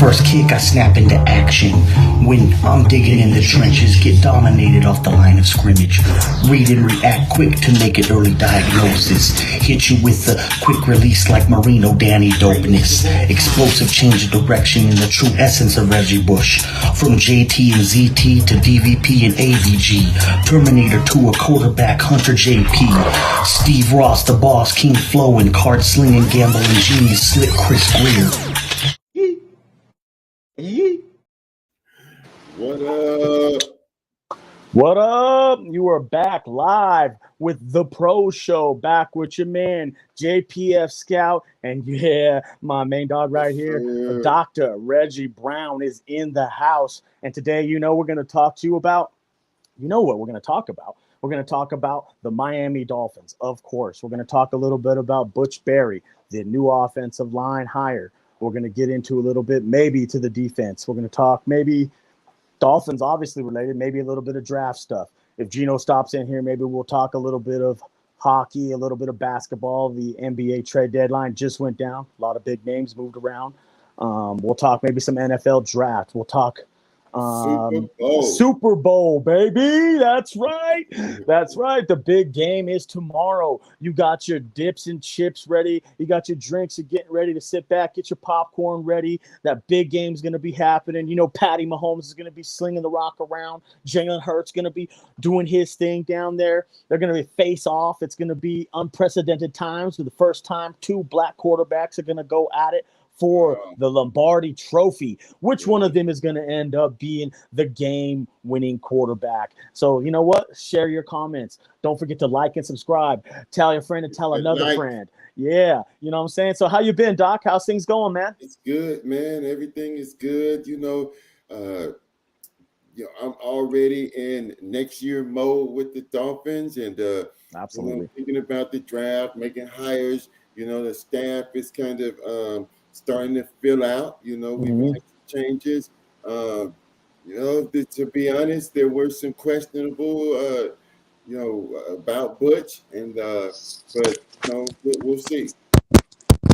first kick, I snap into action. When I'm digging in the trenches, get dominated off the line of scrimmage. Read and react quick to make it early diagnosis. Hit you with the quick release like Marino Danny dopeness. Explosive change of direction in the true essence of Reggie Bush. From JT and ZT to DVP and AVG. Terminator to a quarterback, Hunter JP. Steve Ross, the boss, King Flow, and card slinging, gambling genius, slick Chris Greer. What up? What up? You are back live with The Pro Show, back with your man, JPF Scout, and yeah, my main dog right here, Dr. Reggie Brown is in the house. And today, we're going to talk to you about, what we're going to talk about. We're going to talk about the Miami Dolphins, of course. We're going to talk a little bit about Butch Barry, the new offensive line hire. We're going to get into a little bit, maybe to the defense. We're going to talk maybe Dolphins, obviously related, maybe a little bit of draft stuff. If Gino stops in here, maybe we'll talk a little bit of hockey, a little bit of basketball. The NBA trade deadline just went down. A lot of big names moved around. We'll talk maybe some NFL draft. We'll talk Super Bowl, baby. That's right. That's right. The big game is tomorrow. You got your dips and chips ready. You got your drinks. You're getting ready to sit back, get your popcorn ready. That big game's going to be happening. Patty Mahomes is going to be slinging the rock around. Jalen Hurts going to be doing his thing down there. They're going to be face off. It's going to be unprecedented times. For the first time, two black quarterbacks are going to go at it for the Lombardi Trophy. Which one of them is going to end up being the game-winning quarterback? So, you know what? Share your comments. Don't forget to like and subscribe. Tell your friend and tell another friend. Yeah, you know what I'm saying? So how you been, Doc? How's things going, man? It's good, man. Everything is good. I'm already in next year mode with the Dolphins, and absolutely thinking about the draft, making hires. The staff is kind of starting to fill out. We've had some changes. To be honest, there were some questionable, about Butch, and but we'll see.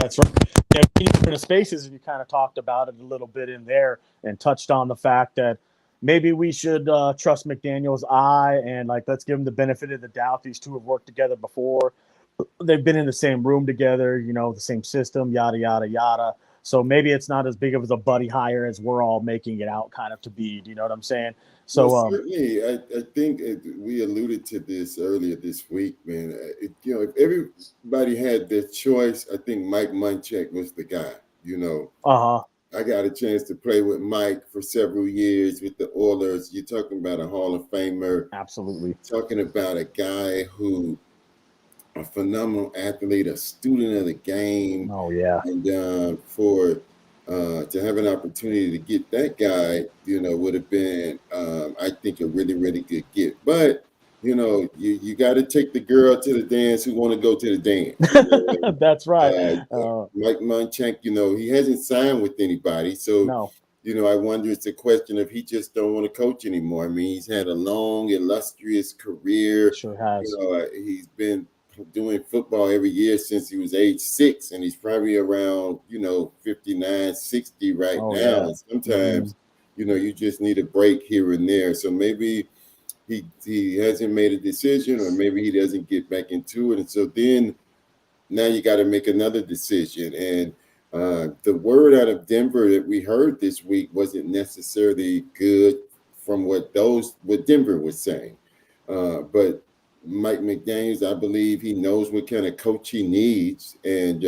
That's right. Yeah, in the spaces, you kind of talked about it a little bit in there and touched on the fact that maybe we should trust McDaniel's eye and let's give him the benefit of the doubt. These two have worked together before. They've been in the same room together, the same system, yada, yada, yada. So maybe it's not as big of a buddy hire as we're all making it out kind of to be. Do you know what I'm saying? So certainly, I think we alluded to this earlier this week, man. If everybody had their choice, I think Mike Munchak was the guy, I got a chance to play with Mike for several years with the Oilers. You're talking about a Hall of Famer. Absolutely. Talking about a guy who a phenomenal athlete, a student of the game. Oh, yeah. And to have an opportunity to get that guy, would have been, I think, a really, really good get. But, you got to take the girl to the dance who want to go to the dance. That's right. Mike Munchak, he hasn't signed with anybody. So, no. I wonder, it's a question of he just don't want to coach anymore. I mean, he's had a long, illustrious career. Sure has. He's been doing football every year since he was age 6, and he's probably around 59, 60 right now. Yeah. And sometimes you just need a break here and there. So maybe he hasn't made a decision, or maybe he doesn't get back into it, and so then now you got to make another decision. And the word out of Denver that we heard this week wasn't necessarily good from what Denver was saying, but Mike McDaniels, I believe he knows what kind of coach he needs. And,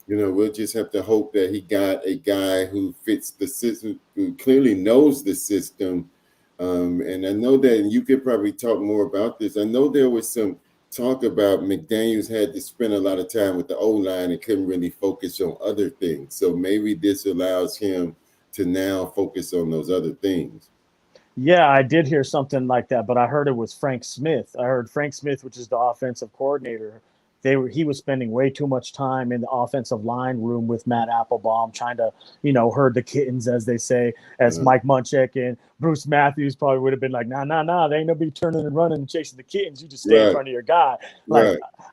we'll just have to hope that he got a guy who fits the system, who clearly knows the system. And I know that you could probably talk more about this. I know there was some talk about McDaniels had to spend a lot of time with the O-line and couldn't really focus on other things. So maybe this allows him to now focus on those other things. Yeah, I did hear something like that, but I heard it was Frank Smith. I heard Frank Smith, which is the offensive coordinator. He was spending way too much time in the offensive line room with Matt Applebaum, trying to, herd the kittens, as they say, as Mike Munchak and Bruce Matthews probably would have been like, nah, they ain't nobody turning and running and chasing the kittens. You just stay in front of your guy.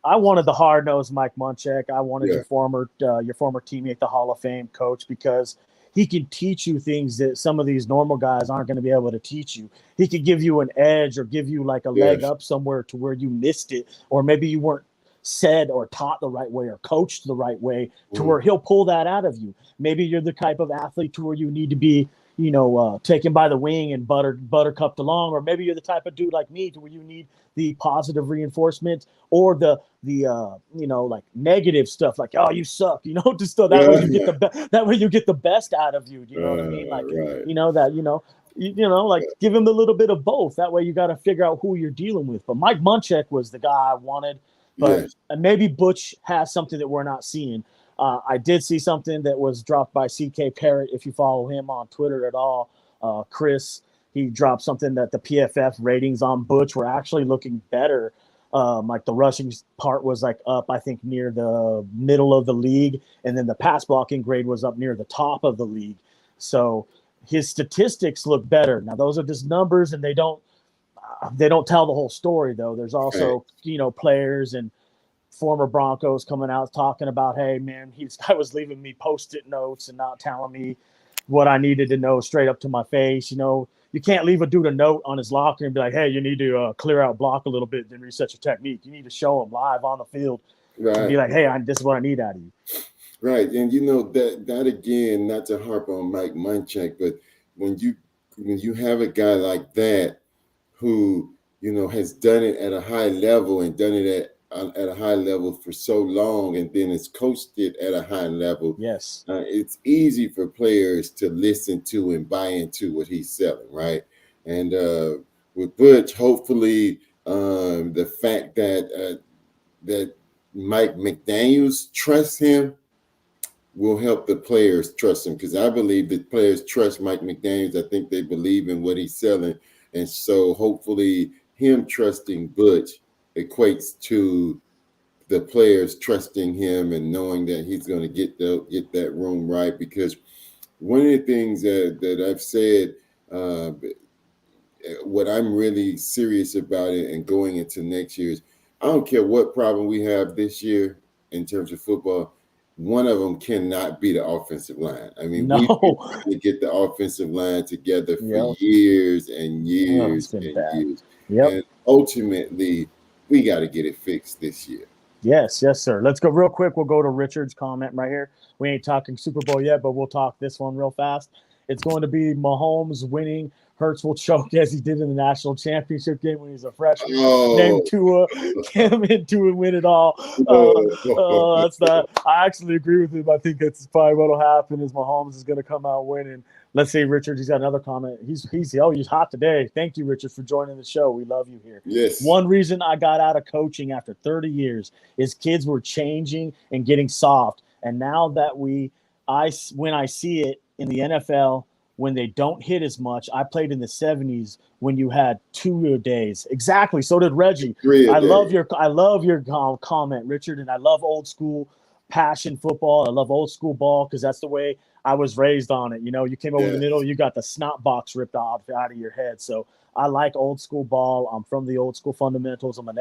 I wanted the hard-nosed Mike Munchak. I wanted your former teammate, the Hall of Fame coach, because he can teach you things that some of these normal guys aren't going to be able to teach you. He could give you an edge or give you like a leg up somewhere to where you missed it, or maybe you weren't said or taught the right way or coached the right way to where he'll pull that out of you. Maybe you're the type of athlete to where you need to be, taken by the wing and buttercupped along, or maybe you're the type of dude like me to where you need the positive reinforcement or the like negative stuff, like, oh, you suck, just so that way you get that way you get the best out of you. You know what I mean? Like, like give him a little bit of both. That way you got to figure out who you're dealing with. But Mike Munchak was the guy I wanted, but maybe Butch has something that we're not seeing. I did see something that was dropped by CK Parrott. If you follow him on Twitter at all, Chris, he dropped something that the PFF ratings on Butch were actually looking better. Like the rushing part was like up, I think, near the middle of the league. And then the pass blocking grade was up near the top of the league. So his statistics look better. Now, those are just numbers, and they don't tell the whole story, though. There's also, players and former Broncos coming out talking about, hey, man, I was leaving me Post-it notes and not telling me what I needed to know straight up to my face. You can't leave a dude a note on his locker and be like, hey, you need to clear out block a little bit, then reset your technique. You need to show him live on the field and be like, hey, this is what I need out of you. Right. And, that again, not to harp on Mike Munchak, but when you have a guy like that who, has done it at a high level and done it at a high level for so long, and then it's coached it at a high level. Yes. It's easy for players to listen to and buy into what he's selling, right? And with Butch, hopefully the fact that Mike McDaniels trusts him will help the players trust him, because I believe that players trust Mike McDaniels. I think they believe in what he's selling. And so hopefully him trusting Butch equates to the players trusting him and knowing that he's going to get that room right. Because one of the things that I've said, what I'm really serious about it and going into next year is, I don't care what problem we have this year in terms of football, one of them cannot be the offensive line. I mean, we've been trying to get the offensive line together for years and years and years. Yep. And ultimately, we got to get it fixed this year. Yes, sir. Let's go real quick. We'll go to Richard's comment right here. We ain't talking Super Bowl yet, but we'll talk this one real fast. It's going to be Mahomes winning. Hurts will choke as he did in the national championship game when he was a freshman. Named Tua, came into and win it all. That's that. I actually agree with him. I think that's probably what will happen is Mahomes is going to come out winning. Let's see, Richard. He's got another comment. He's hot today. Thank you, Richard, for joining the show. We love you here. Yes. One reason I got out of coaching after 30 years is kids were changing and getting soft. And now that when I see it in the NFL, when they don't hit as much. I played in the 70s when you had 2 days. Exactly. So did Reggie. I love your comment, Richard, and I love old school passion football. I love old school ball because that's the way I was raised on it. You came over the middle, you got the snot box ripped off out of your head. So I like old school ball. I'm from the old school fundamentals. I'm an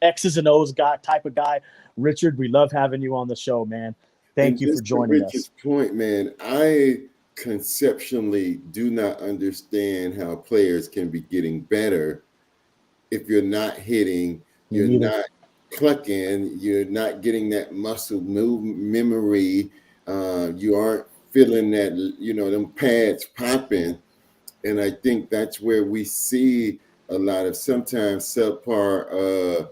X's and O's type of guy. Richard, we love having you on the show, man. Thank you for joining us. Richard's point, man, I conceptually do not understand how players can be getting better if you're not hitting, you're not clucking, you're not getting that muscle memory, you aren't feeling that, them pads popping. And I think that's where we see a lot of sometimes subpar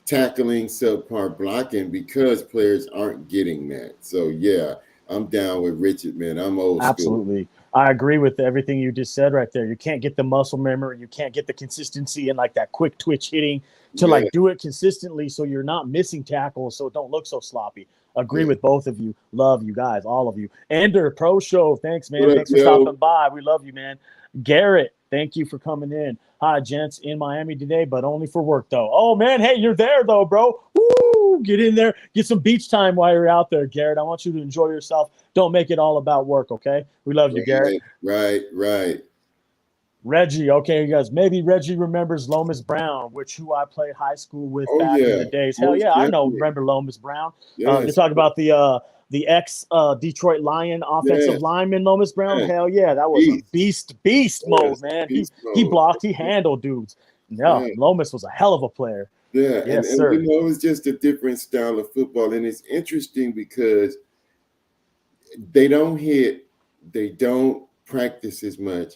tackling, subpar blocking, because players aren't getting that. So yeah, I'm down with Richard, man. I'm old school. Absolutely. I agree with everything you just said right there. You can't get the muscle memory. You can't get the consistency and like that quick twitch hitting to like do it consistently so you're not missing tackles so it don't look so sloppy. Agree with both of you. Love you guys, all of you. Ender, Pro Show, thanks, man. Thanks for stopping by. We love you, man. Garrett, thank you for coming in. Hi, gents, in Miami today, but only for work, though. Oh, man, hey, you're there, though, bro. Woo! Get in there. Get some beach time while you're out there, Garrett. I want you to enjoy yourself. Don't make it all about work, okay? We love you, Garrett. Right. Reggie, okay, you guys. Maybe Reggie remembers Lomas Brown, who I played high school with back in the days. Hell yeah, I remember Lomas Brown. Yes. You're talking about the the ex Detroit Lion offensive lineman Lomas Brown. Yeah. Hell yeah, that was a beast mode, man. He blocked, he handled dudes. No, Lomas was a hell of a player. Yeah, yes, and sir. you know, it's just a different style of football, and it's interesting because they don't hit, they don't practice as much,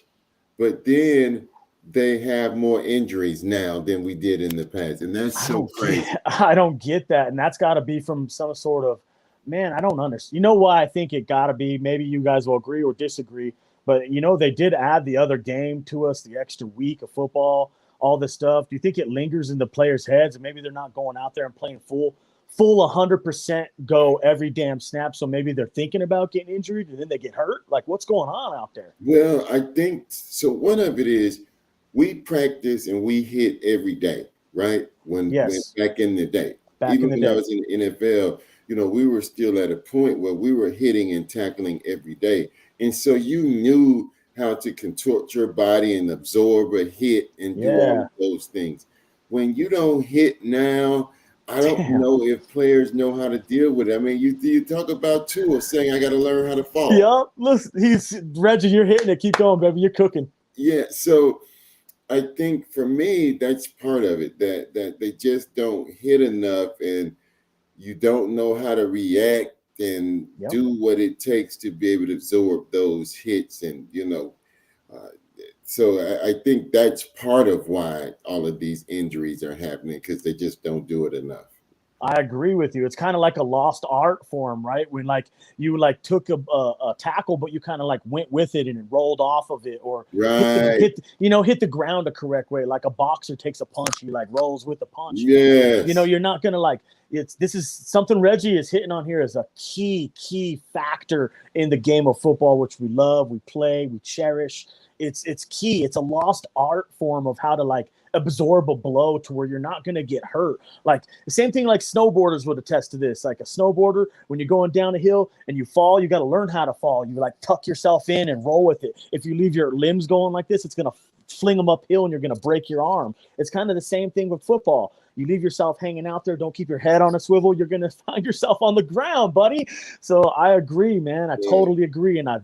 but then they have more injuries now than we did in the past, and that's so crazy. I don't get that, and that's got to be from some sort of, man, I don't understand. You know why I think it got to be? Maybe you guys will agree or disagree, but you know they did add the other game to us, the extra week of football, all this stuff. Do you think it lingers in the players' heads, and maybe they're not going out there and playing full 100% go every damn snap? So maybe they're thinking about getting injured, and then they get hurt. Like, what's going on out there? Well, I think so. One of it is we practice and we hit every day, right? When back in the day, even when I was in the NFL, you know, we were still at a point where we were hitting and tackling every day. And so you knew how to contort your body and absorb a hit and do all of those things. When you don't hit now, I don't know if players know how to deal with it. I mean, you talk about Tua saying, I got to learn how to fall. Yep. Listen, Reggie, you're hitting it. Keep going, baby. You're cooking. Yeah. So I think for me, that's part of it, that they just don't hit enough and you don't know how to react and do what it takes to be able to absorb those hits. And, you know, so I think that's part of why all of these injuries are happening, because they just don't do it enough. I agree with you. It's kind of like a lost art form, right? When like you like took a tackle, but you kind of like went with it and it rolled off of it, or hit the ground the correct way. Like a boxer takes a punch, he like rolls with the punch. Yes. You know, you're not gonna like this is something Reggie is hitting on here as a key factor in the game of football, which we love, we play, we cherish. It's key. It's a lost art form of how to like absorb a blow to where you're not going to get hurt. Like the same thing like snowboarders would attest to this. Like a snowboarder, when you're going down a hill and you fall, you got to learn how to fall. You like tuck yourself in and roll with it. If you leave your limbs going like this, it's going to fling them uphill and you're going to break your arm. It's kind of the same thing with football. You leave yourself hanging out there, don't keep your head on a swivel, you're going to find yourself on the ground, buddy. So I agree, man. I totally agree. And I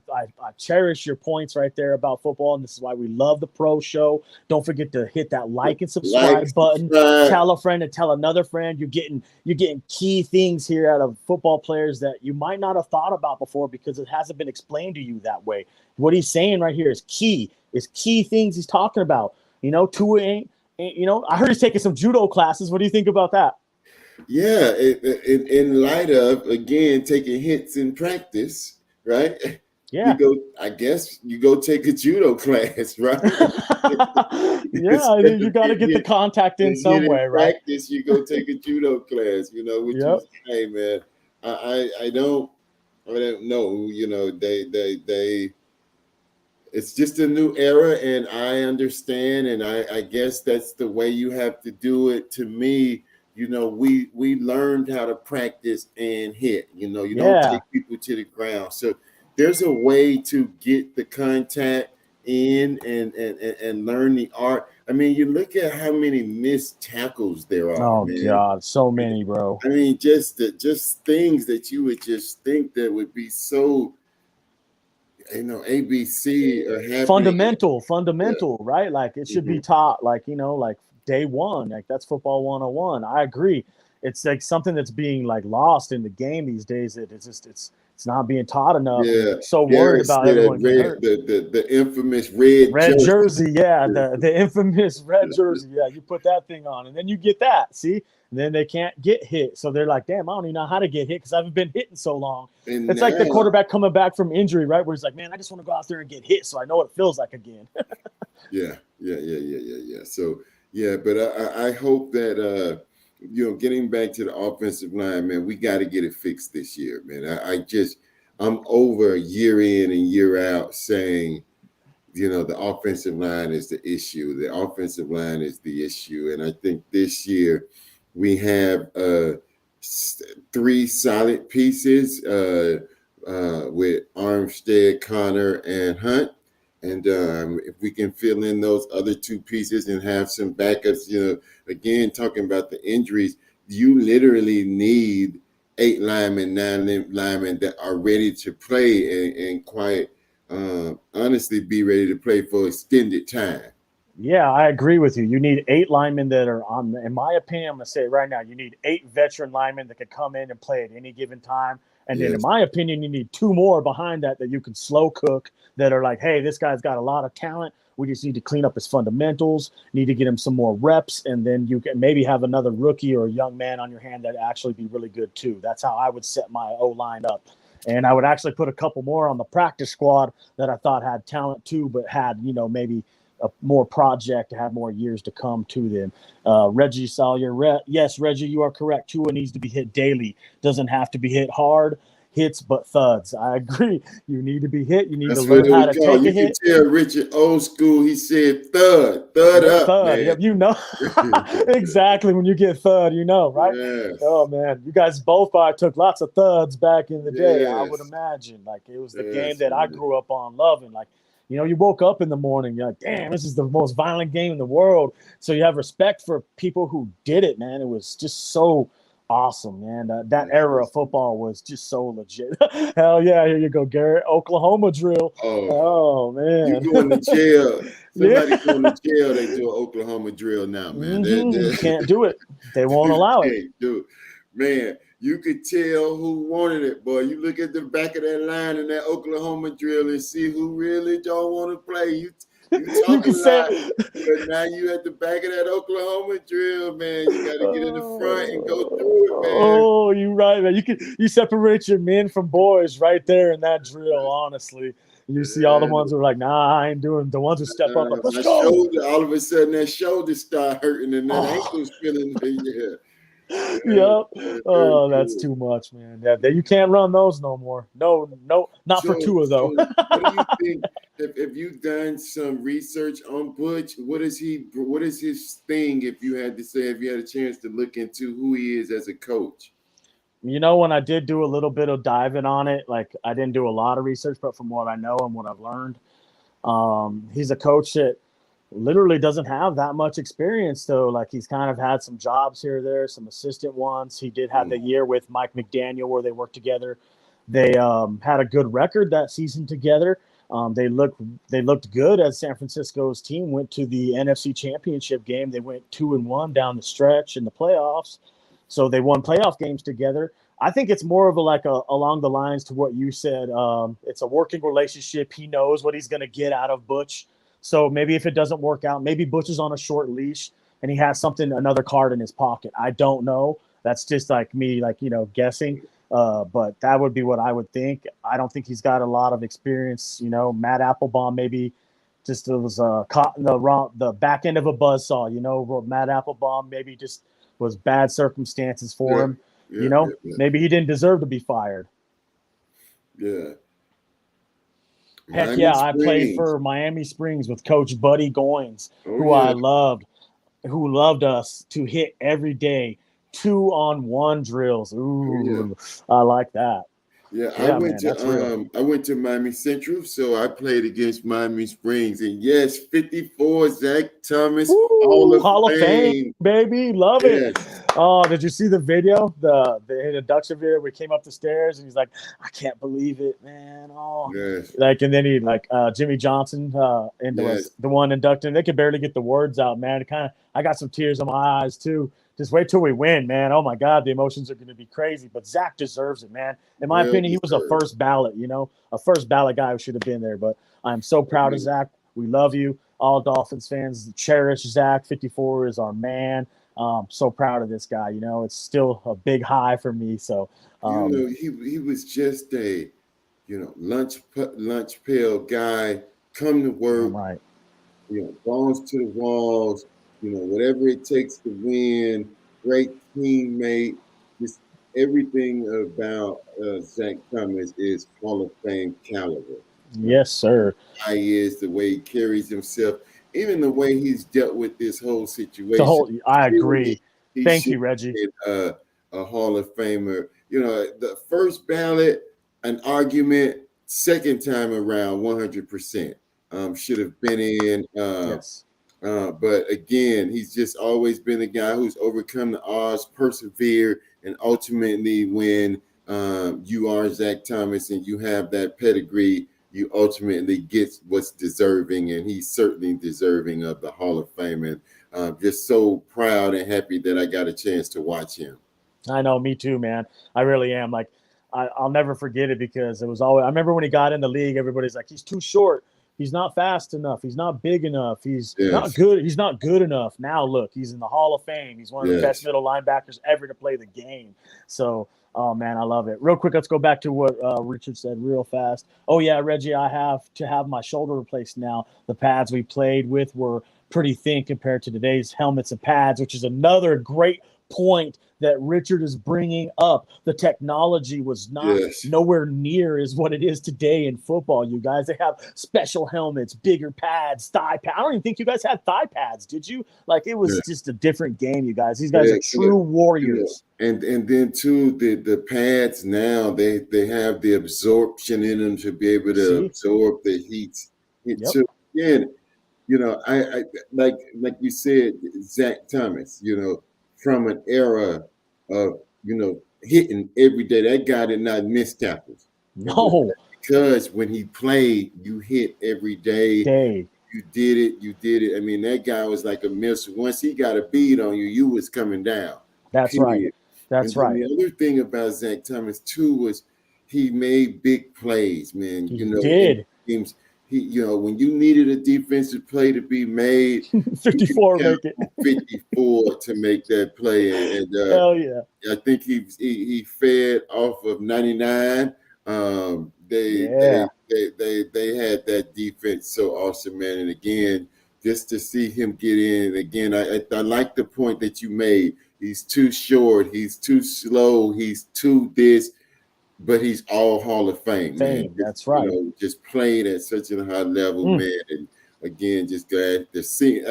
cherish your points right there about football. And this is why we love the Pro Show. Don't forget to hit that like and subscribe button. Tell a friend and tell another friend. You're getting key things here out of football players that you might not have thought about before because it hasn't been explained to you that way. What he's saying right here is key things he's talking about. You know, Tua ain't. You know, I heard he's taking some judo classes. What do you think about that? Yeah, in light of, again, taking hits in practice, right? Yeah. I guess you go take a judo class, right? Yeah, you got to get the contact in some way, right? Practice, you go take a judo class, you know, which is, hey, man, I don't know, you know, they it's just a new era, and I understand, and I guess that's the way you have to do it. To me, you know, we learned how to practice and hit. You know, you don't take people to the ground. So there's a way to get the contact in and learn the art. I mean, you look at how many missed tackles there are. Oh, man. God, so many, bro. I mean, just things that you would just think that would be so, you know, ABC or happening. Fundamental, right? Like it should be taught, like, you know, like day one, like that's football 101. I agree. It's like something that's being like lost in the game these days. It's not being taught enough. Yeah. So worried about everyone getting hurt. The infamous red jersey. Yeah, the infamous red jersey. Yeah, you put that thing on and then you get that. See? And then they can't get hit. So they're like, damn, I don't even know how to get hit because I haven't been hitting so long. And it's like the quarterback coming back from injury, right? Where he's like, man, I just want to go out there and get hit so I know what it feels like again. Yeah. So, yeah, but I hope that, you know, getting back to the offensive line, man, we got to get it fixed this year, man. I'm over year in and year out saying, you know, the offensive line is the issue. The offensive line is the issue. And I think this year we have 3 solid pieces with Armstead, Connor, and Hunt. And if we can fill in those other 2 pieces and have some backups, you know, again, talking about the injuries, you literally need 8 linemen, 9 linemen that are ready to play and quite honestly be ready to play for extended time. Yeah, I agree with you. You need 8 linemen that are on. In my opinion, I'm going to say it right now. You need 8 veteran linemen that can come in and play at any given time. And then, in Yes. my opinion, you need 2 more behind that you can slow cook. That are like, hey, this guy's got a lot of talent. We just need to clean up his fundamentals. Need to get him some more reps, and then you can maybe have another rookie or a young man on your hand that actually be really good too. That's how I would set my O line up. And I would actually put a couple more on the practice squad that I thought had talent too, but had maybe a more project to have more years to come to them. Reggie Sawyer, yes, Reggie, you are correct. Tua needs to be hit daily. Doesn't have to be hit hard. Hits but thuds. I agree. You need to be hit. You need That's to learn what how it to was called. take a You can hit. tell Richard old school. He said thud Yep, up, thud. man. Yep, exactly. When you get thud, right? Yes. Oh man, you guys both probably took lots of thuds back in the day. I would Yes. imagine. Like it was the Yes, game that I man. grew up on loving. Like you woke up in the morning, you're like, damn, this is the most violent game in the world. So you have respect for people who did it, man. It was just so awesome, man. That era of football was just so legit. Hell yeah, here you go, Garrett. Oklahoma drill. Oh You man. going to jail. Yeah. Somebody going to jail, they do an Oklahoma drill now, man. You can't do it. They won't allow it. Can't do it. Man, you could tell who wanted it, boy. You look at the back of that line in that Oklahoma drill and see who really don't want to play. You talk a lot, but now you at the back of that Oklahoma drill, man. You got to get in the front and go through it, man. Oh, you're right, man. You separate your men from boys right there in that drill, honestly. You see all the ones who are like, nah, I ain't doing the ones who step up like, let's my go. shoulder, all of a sudden that shoulder start hurting and that ankle's feeling Yep. Oh, that's too much, man. Yeah, you can't run those no more. No, not for Tua though. What do you think? If you've done some research on Butch, what is his thing? If you had a chance to look into who he is as a coach. When I did do a little bit of diving on it, like I didn't do a lot of research, but from what I know and what I've learned, he's a coach that literally doesn't have that much experience though. Like he's kind of had some jobs here or there, some assistant ones. He did have the year with Mike McDaniel where they worked together. They had a good record that season together. They looked good as San Francisco's team went to the NFC Championship game. They went 2-1 down the stretch in the playoffs. So they won playoff games together. I think it's more of along the lines to what you said. It's a working relationship. He knows what he's going to get out of Butch. So maybe if it doesn't work out, maybe Butch is on a short leash and he has another card in his pocket. I don't know. That's just like me, guessing. But that would be what I would think. I don't think he's got a lot of experience. Matt Applebaum maybe just was caught in the back end of a buzzsaw. Matt Applebaum maybe just was bad circumstances for him. Maybe he didn't deserve to be fired. Yeah. Heck yeah, I played for Miami Springs with Coach Buddy Goins, I loved, who loved us to hit every day 2-on-1 drills. Ooh, I like that. Yeah, I went to Miami Central, so I played against Miami Springs, and yes, 54 Zach Thomas, Hall of Fame, baby, love it. Oh, did you see the video, the introduction video? We came up the stairs, and he's like, "I can't believe it, man!" Oh, and then he Jimmy Johnson, the one inducting. They could barely get the words out, man. I got some tears in my eyes too. Just wait till we win, man. Oh my God, the emotions are going to be crazy. But Zach deserves it, man. In my opinion, he was a first ballot, a first ballot guy who should have been there. But I'm so proud of Zach. We love you, all Dolphins fans. Cherish Zach. 54 is our man. So proud of this guy. It's still a big high for me. So he was just a lunch pail guy. Come to work, right? balls to the walls. Whatever it takes to win, great teammate, just everything about Zach Thomas is Hall of Fame caliber. Yes, sir. He is, the way he carries himself, even the way he's dealt with this whole situation. I agree. Thank you, Reggie. A Hall of Famer. The first ballot, an argument, second time around, 100%. Should have been in. Yes. But again, he's just always been a guy who's overcome the odds, persevered, and ultimately, when you are Zach Thomas and you have that pedigree, you ultimately get what's deserving, and he's certainly deserving of the Hall of Fame. And just so proud and happy that I got a chance to watch him. I know, me too, man. I really am. Like, I'll never forget it because it was always. I remember when he got in the league, everybody's like, he's too short. He's not fast enough. He's not big enough. He's not good. He's not good enough. Now look, he's in the Hall of Fame. He's one of the best middle linebackers ever to play the game. So, oh man, I love it. Real quick, let's go back to what Richard said real fast. Oh yeah, Reggie, I have to have my shoulder replaced now. The pads we played with were pretty thin compared to today's helmets and pads, which is another great point that Richard is bringing up. The technology was not nowhere near as what it is today in football, you guys. They have special helmets, bigger pads, thigh pads. I don't even think you guys had thigh pads, did you? Like, it was just a different game, you guys. These guys are true warriors. And then too, the pads now, they have the absorption in them to be able to absorb the heat. So again, I like you said, Zach Thomas, from an era of, hitting every day. That guy did not miss tackles. No. Because when he played, you hit every day. You did it. I mean, that guy was like a missile. Once he got a bead on you, you was coming down. That's right. That's right. The other thing about Zach Thomas, too, was he made big plays, man. He did. Games, when you needed a defensive play to be made, 54 make it. 54 to make that play, and hell yeah! I think he fed off of 99. They had that defense so awesome, man. And again, just to see him get in again, I like the point that you made. He's too short. He's too slow. He's too this. But he's all Hall of Fame, man. That's right. Just played at such a high level, man. And again, just glad to see.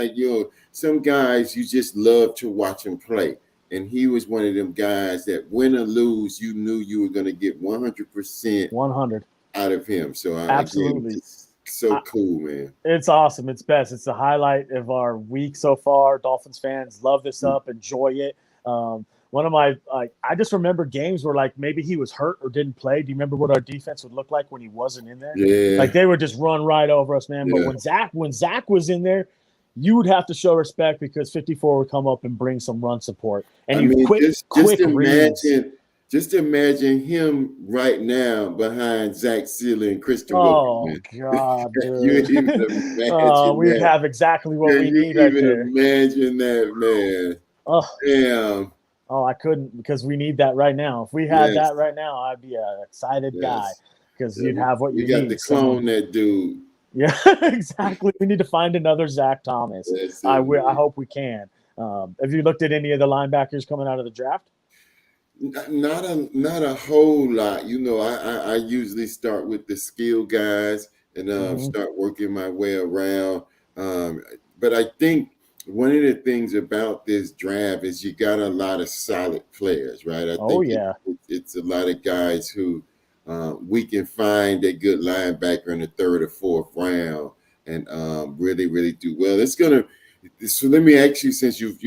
Some guys you just love to watch him play, and he was one of them guys that win or lose, you knew you were going to get 100%, 100 out of him. So absolutely, again, so cool, man. It's awesome. It's best. It's the highlight of our week so far. Dolphins fans love this up, enjoy it. One of my, I just remember games where like maybe he was hurt or didn't play. Do you remember what our defense would look like when he wasn't in there? Yeah. Like they would just run right over us, man. But when Zach was in there, you would have to show respect because 54 would come up and bring some run support. And just imagine him right now behind Zach Sealer and Christian Wilkins. Oh, God, dude. We'd have exactly what we need right there. Imagine that, man. Oh, damn. Oh, I couldn't because we need that right now. If we had that right now, I'd be an excited guy because you'd have what you need. You got to clone that dude. Yeah, exactly. We need to find another Zach Thomas. I hope we can. Have you looked at any of the linebackers coming out of the draft? Not a whole lot. I usually start with the skill guys and start working my way around. But I think one of the things about this draft is you got a lot of solid players, right? I think it's a lot of guys who we can find a good linebacker in the third or fourth round and really, really do well. So let me ask you, since you've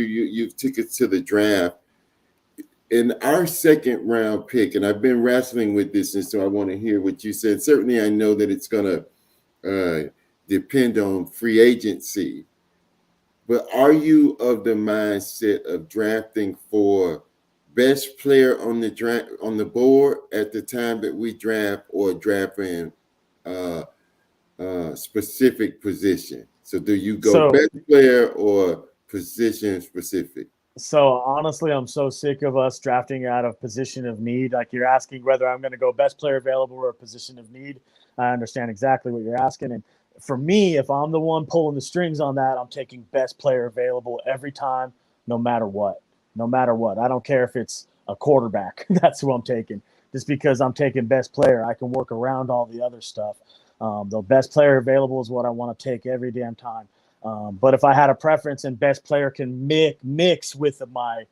took it to the draft, in our second round pick, and I've been wrestling with this, and so I want to hear what you said. Certainly, I know that it's going to depend on free agency. But are you of the mindset of drafting for best player on the board at the time that we draft, or drafting specific position? So do you go best player or position specific? So honestly, I'm so sick of us drafting out of position of need. Like you're asking whether I'm going to go best player available or position of need. I understand exactly what you're asking. And for me, if I'm the one pulling the strings on that, I'm taking best player available every time, no matter what. No matter what. I don't care if it's a quarterback. That's who I'm taking. Just because I'm taking best player, I can work around all the other stuff. The best player available is what I want to take every damn time. But if I had a preference and best player can mix with my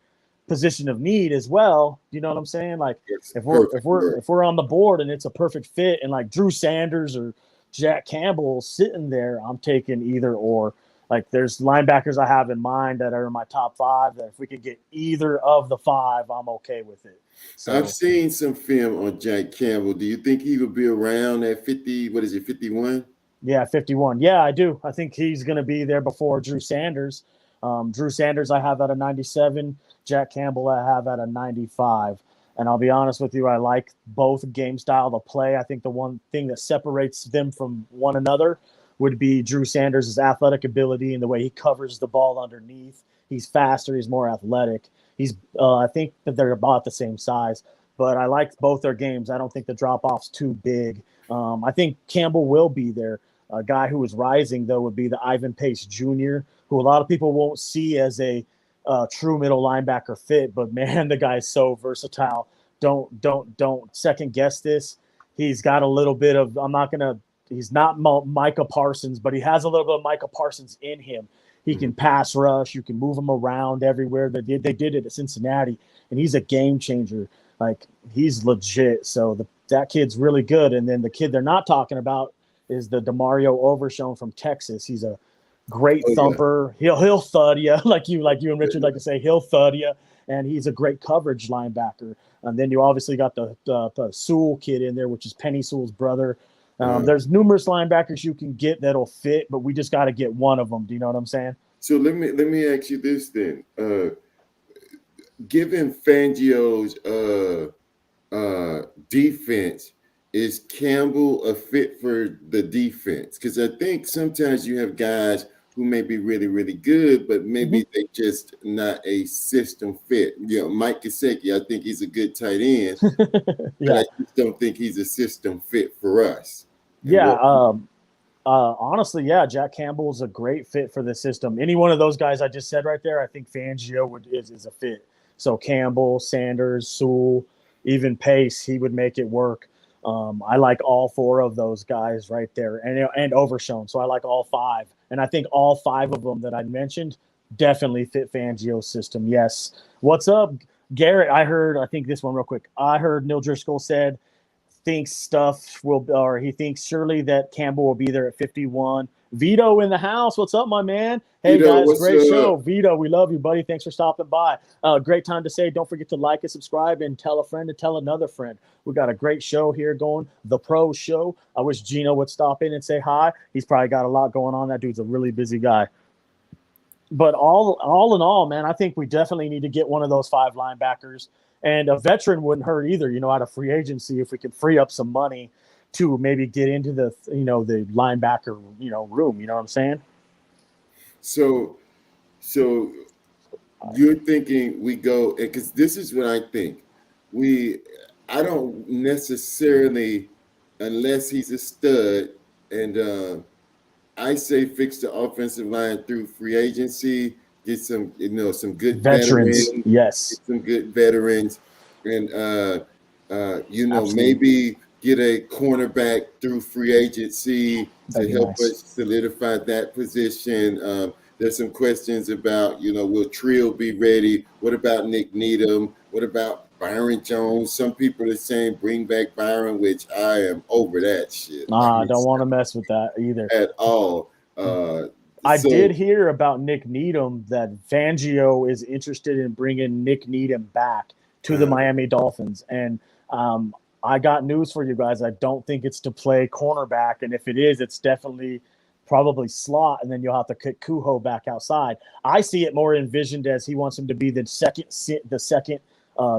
position of need as well, you know what I'm saying? Like if we're on the board and it's a perfect fit, and like Drew Sanders or Jack Campbell sitting there, I'm taking either or. Like there's linebackers I have in mind that are in my top 5 that if we could get either of the 5, I'm okay with it. So I've seen some film on Jack Campbell. Do you think he will be around at 50? What is it, 51? yeah, 51. Yeah, I do. I think he's going to be there before Drew Sanders. Drew Sanders I have at a 97. Jack Campbell I have at a 95. And I'll be honest with you, I like both game style to play. I think the one thing that separates them from one another would be Drew Sanders' athletic ability and the way he covers the ball underneath. He's faster. He's more athletic. I think that they're about the same size, but I like both their games. I don't think the drop-off's too big. I think Campbell will be there. A guy who is rising, though, would be the Ivan Pace Jr., who a lot of people won't see as a true middle linebacker fit, but man, the guy's so versatile. Don't second guess this. He's got a little bit of, he's not Micah Parsons, but he has a little bit of Micah Parsons in him. He can pass rush. You can move him around everywhere. They did it at Cincinnati, and he's a game changer. Like, he's legit. So that kid's really good. And then the kid they're not talking about is the Demario Overshown from Texas. He's a great thumper. Yeah. He'll thud you like you and Richard like to say. He'll thud you, and he's a great coverage linebacker. And then you obviously got the Sewell kid in there, which is Penny Sewell's brother. There's numerous linebackers you can get that'll fit, but we just got to get one of them. Do you know what I'm saying? So let me ask you this then. Given Fangio's defense, is Campbell a fit for the defense? Because I think sometimes you have guys who may be really, really good, but maybe they just not a system fit. You know, Mike Gesicki, I think he's a good tight end, but I just don't think he's a system fit for us. And honestly, Jack Campbell is a great fit for the system. Any one of those guys I just said right there, I think Fangio is a fit. So Campbell, Sanders, Sewell, even Pace, he would make it work. I like all 4 of those guys right there, and Overshown. So I like all 5, and I think all 5 of them that I mentioned definitely fit Fangio's system. Yes. What's up, Garrett? I think this one real quick. I heard Neil Driscoll said he thinks surely that Campbell will be there at 51. Vito in the house. What's up, my man? Hey, Vito, guys, great show. Vito, we love you, buddy. Thanks for stopping by. Great time to say, don't forget to like and subscribe and tell a friend to tell another friend. We got a great show here going, The Pro Show. I wish Gino would stop in and say hi. He's probably got a lot going on. That dude's a really busy guy. But all in all, man, I think we definitely need to get one of those 5 linebackers. And a veteran wouldn't hurt either, out of free agency, if we could free up some money to maybe get into the linebacker, room. You know what I'm saying? So you're thinking we go, because this is what I think. I don't necessarily, unless he's a stud, and I say fix the offensive line through free agency, get some, some good veterans. Yes. Get some good veterans, and Absolutely. maybe get a cornerback through free agency to help us solidify that position. There's some questions about, will Trill be ready? What about Nick Needham? What about Byron Jones? Some people are saying bring back Byron, which I am over that shit. I don't want to mess with that either. At all. I did hear about Nick Needham, that Fangio is interested in bringing Nick Needham back to the Miami Dolphins. And I got news for you guys. I don't think it's to play cornerback. And if it is, it's definitely probably slot. And then you'll have to kick Kuho back outside. I see it more envisioned as he wants him to be the second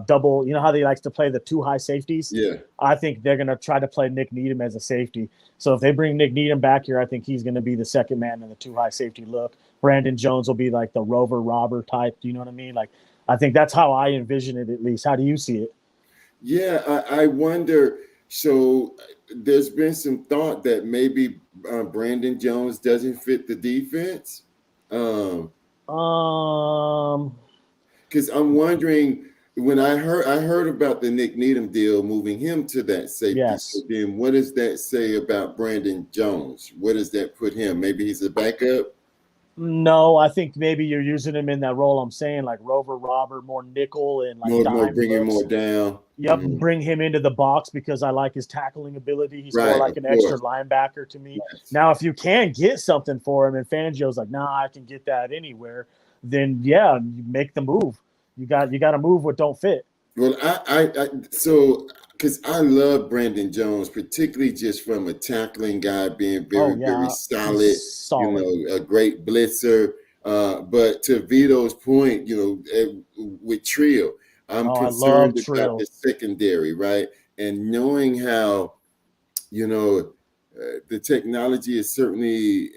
double. You know how they likes to play the 2 high safeties? Yeah. I think they're going to try to play Nick Needham as a safety. So if they bring Nick Needham back here, I think he's going to be the second man in the 2 high safety look. Brandon Jones will be like the rover robber type. Do you know what I mean? Like, I think that's how I envision it, at least. How do you see it? Yeah, I wonder. So there's been some thought that maybe Brandon Jones doesn't fit the defense. Because I'm wondering, when I heard about the Nick Needham deal, moving him to that safety. Yes. So then what does that say about Brandon Jones? Where does that put him? Maybe he's a backup? No, I think maybe you're using him in that role I'm saying, like Rover Robert, more nickel and like More dime bringing more looks. down. Yep, bring him into the box because I like his tackling ability. He's more Right, like of an extra course. linebacker to me. Yes. Now, if you can get something for him and Fangio's like, nah, I can get that anywhere, then yeah, you make the move. You got to move what don't fit. Well, so because I love Brandon Jones, particularly just from a tackling guy, being Oh very, very yeah, he's solid, solid. a great blitzer. But to Vito's point, with Trill, I'm Oh, I love concerned about the Trill. secondary, right? And knowing how, the technology has certainly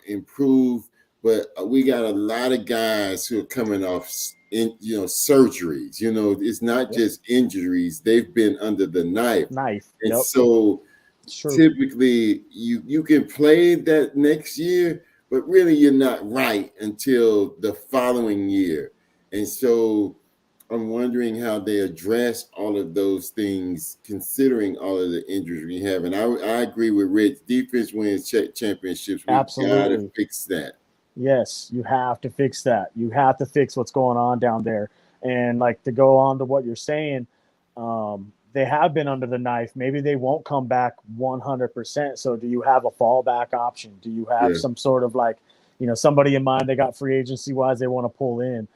improved, but we got a lot of guys who are coming off surgeries. It's not Yep, just injuries; they've been under the knife, knife. and Yep, so it's true. typically you can play that next year, but really you're not right until the following year, and so I'm wondering how they address all of those things, considering all of the injuries we have. And I agree with Rich. Defense wins championships. We gotta Absolutely. fix that. Yes, you have to fix that. You have to fix what's going on down there. And like to go on to what you're saying, they have been under the knife. Maybe they won't come back 100%. So do you have a fallback option? Do you have Yeah. some sort of like, somebody in mind they got free agency wise they want to pull in?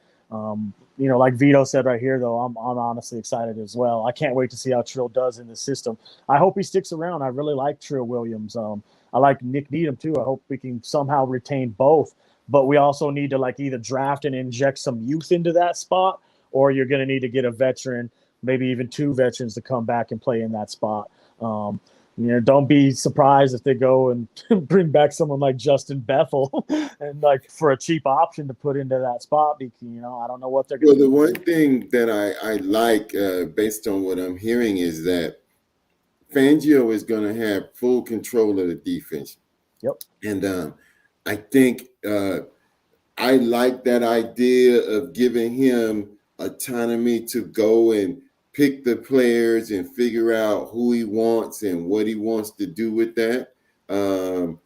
Like Vito said right here, though, I'm honestly excited as well. I can't wait to see how Trill does in the system. I hope he sticks around. I really like Trill Williams. I like Nick Needham too. I hope we can somehow retain both. But we also need to like either draft and inject some youth into that spot, or you're going to need to get a veteran, maybe even two veterans to come back and play in that spot. Don't be surprised if they go and bring back someone like Justin Bethel and like for a cheap option to put into that spot because I don't know what they're going Well, to the do with one him. thing that I like, based on what I'm hearing, is that Fangio is going to have full control of the defense, Yep. and I think I like that idea of giving him autonomy to go and pick the players and figure out who he wants and what he wants to do with that. And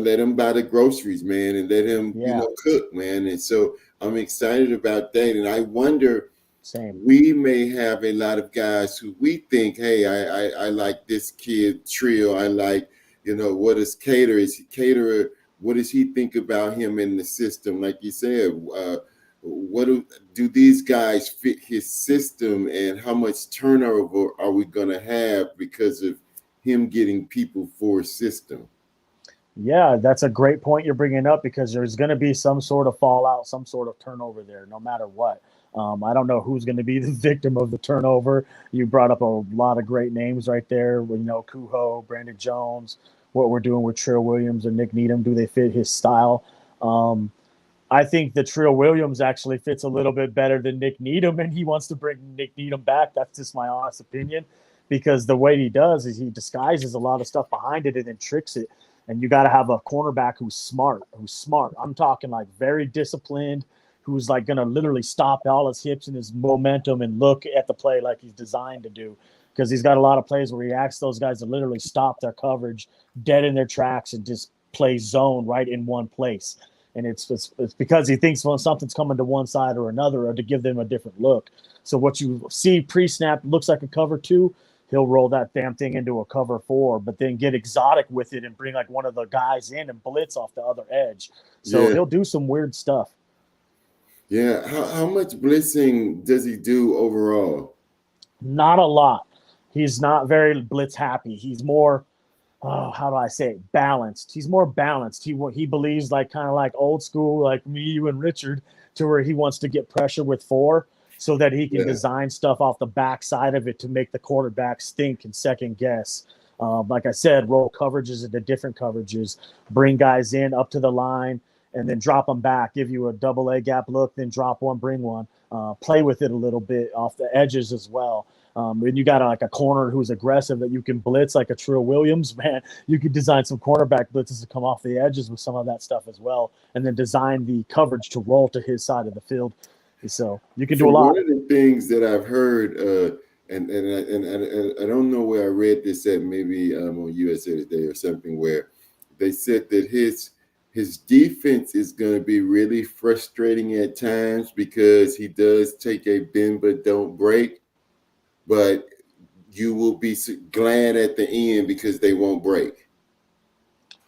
let him buy the groceries, man, and let him, Yeah. cook, man. And so I'm excited about that. And I wonder, Same. we may have a lot of guys who we think, hey, I like this kid Trio. I like, what is Cater? Is he Caterer? What does he think about him in the system? Like you said, what do these guys fit his system, and how much turnover are we going to have because of him getting people for his system? Yeah, that's a great point you're bringing up because there's going to be some sort of fallout, some sort of turnover there, no matter what. I don't know who's going to be the victim of the turnover. You brought up a lot of great names right there. Kuho, Brandon Jones, what we're doing with Trill Williams or Nick Needham. Do they fit his style? I think that Trill Williams actually fits a little bit better than Nick Needham, and he wants to bring Nick Needham back. That's just my honest opinion because the way he does is he disguises a lot of stuff behind it and then tricks it. And you got to have a cornerback who's smart. I'm talking like very disciplined, who's like going to literally stop all his hips and his momentum and look at the play like he's designed to do. Because he's got a lot of plays where he asks those guys to literally stop their coverage dead in their tracks and just play zone right in one place. And it's because he thinks when something's coming to one side or another or to give them a different look. So what you see pre-snap looks like a cover two, he'll roll that damn thing into a cover four, but then get exotic with it and bring like one of the guys in and blitz off the other edge. So Yeah. he'll do some weird stuff. Yeah. How much blitzing does he do overall? Not a lot. He's not very blitz happy. He's more, how do I say it? Balanced. He's more balanced. He believes like kind of like old school, like me, you, and Richard, to where he wants to get pressure with four so that he can design stuff off the backside of it to make the quarterbacks think and second guess. Like I said, roll coverages into different coverages, bring guys in up to the line, and then drop them back, give you a double A gap look, then drop one, bring one, play with it a little bit off the edges as well. And you got like a corner who's aggressive that you can blitz like a Trill Williams, man. You could design some cornerback blitzes to come off the edges with some of that stuff as well, and then design the coverage to roll to his side of the field. So you can do a From lot. one of the things that I've heard, and I don't know where I read this at, maybe on USA Today or something, where they said that his defense is going to be really frustrating at times because he does take a bend but don't break. But you will be glad at the end because they won't break.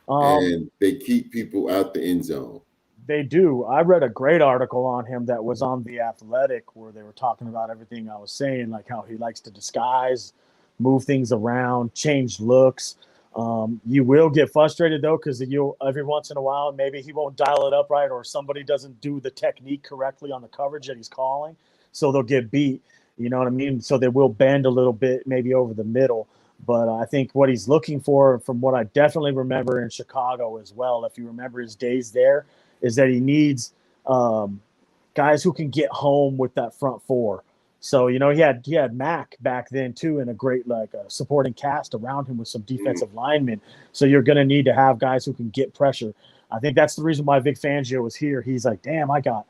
And they keep people out the end zone. They do. I read a great article on him that was on The Athletic where they were talking about everything I was saying, like how he likes to disguise, move things around, change looks. You will get frustrated though, because you every once in a while maybe he won't dial it up right, or somebody doesn't do the technique correctly on the coverage that he's calling, so they'll get beat. You know what I mean? So they will bend a little bit, maybe over the middle. But I think what he's looking for, from what I definitely remember in Chicago as well, if you remember his days there, is that he needs guys who can get home with that front four. So, you know, he had Mac back then too, and a great supporting cast around him with some defensive linemen. So you're going to need to have guys who can get pressure. I think that's the reason why Vic Fangio was here. He's like, damn, I got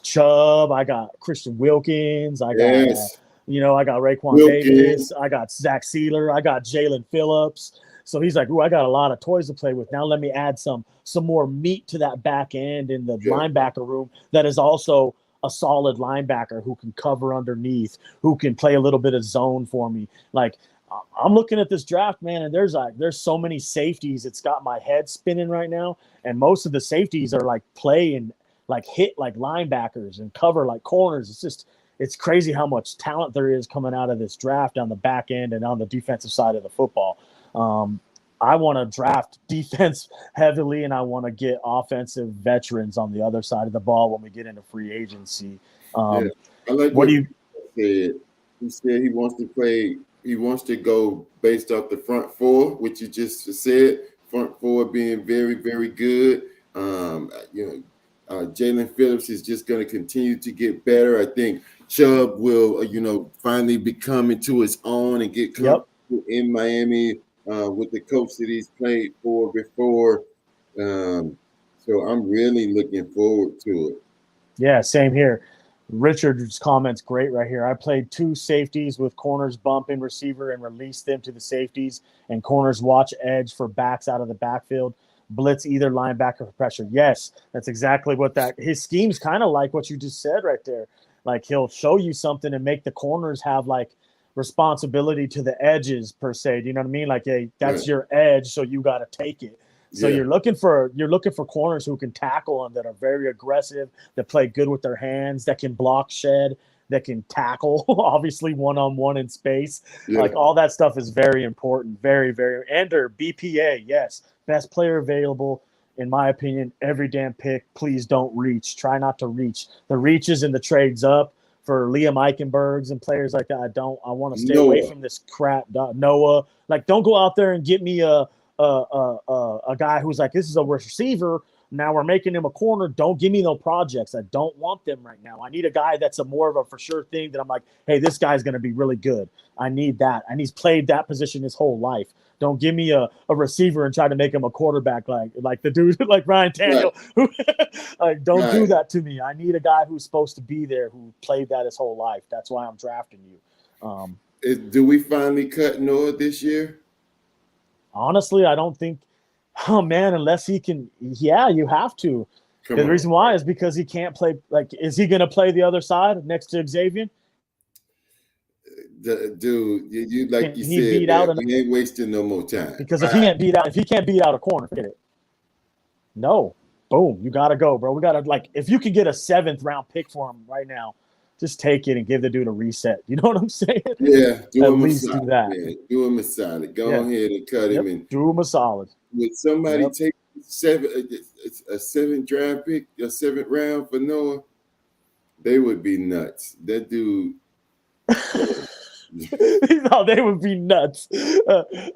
Chubb, I got Christian Wilkins, I got I got Raekwon Davis, I got Zach Sealer, I got Jalen Phillips. So he's like, ooh, I got a lot of toys to play with. Now let me add some more meat to that back end in the linebacker room that is also a solid linebacker who can cover underneath, who can play a little bit of zone for me. Like, I'm looking at this draft, man, and there's so many safeties. It's got my head spinning right now. And most of the safeties are like play and like hit like linebackers and cover like corners. It's crazy how much talent there is coming out of this draft on the back end and on the defensive side of the football. I want to draft defense heavily, and I want to get offensive veterans on the other side of the ball when we get into free agency. I like what you said. He said he wants to play. He wants to go based off the front four, which you just said. Front four being very, very good. Jalen Phillips is just going to continue to get better. I think Chubb will, finally be coming to his own and get comfortable in Miami with the coach that he's played for before. So I'm really looking forward to it. Yeah, same here. Richard's comments great right here. I played 2 safeties with corners bump in receiver and release them to the safeties, and corners watch edge for backs out of the backfield. Blitz either linebacker for pressure. Yes, that's exactly what his scheme's kind of like what you just said right there. Like, he'll show you something and make the corners have like responsibility to the edges per se. Do you know what I mean? Like, hey, that's your edge, so you got to take it. So you're looking for corners who can tackle them, that are very aggressive, that play good with their hands, that can block shed, that can tackle, obviously one-on-one in space. Like, all that stuff is very important. Very, very. Ender, BPA, yes. Best player available, in my opinion, every damn pick. Please don't reach. Try not to reach. The reaches and the trades up for Liam Eichenbergs and players like that. I want to stay away from this crap. Noah. Like, don't go out there and get me a guy who's like, this is a receiver. Now we're making him a corner. Don't give me no projects. I don't want them right now. I need a guy that's a more of a for sure thing that I'm like, hey, this guy's going to be really good. I need that. And he's played that position his whole life. Don't give me a receiver and try to make him a quarterback like the dude like Ryan Tannehill. Like, don't do that to me. I need a guy who's supposed to be there, who played that his whole life. That's why I'm drafting you. Do we finally cut Noah this year? Honestly, I don't think. Oh man, unless he can. Yeah, you have to. The reason why is because he can't play. Like, is he going to play the other side next to Xavier? Dude, you like you said, man, we ain't wasting no more time. Because if he can't beat out a corner, forget it. No, boom, you got to go, bro. We got to, like, if you could get a 7th round pick for him right now, just take it and give the dude a reset. You know what I'm saying? Yeah, at least do that. Man. Do him a solid. Go ahead and cut him and do him a solid. Would somebody take a 7th draft pick, a 7th round for Noah? They would be nuts. That dude. No, they would be nuts.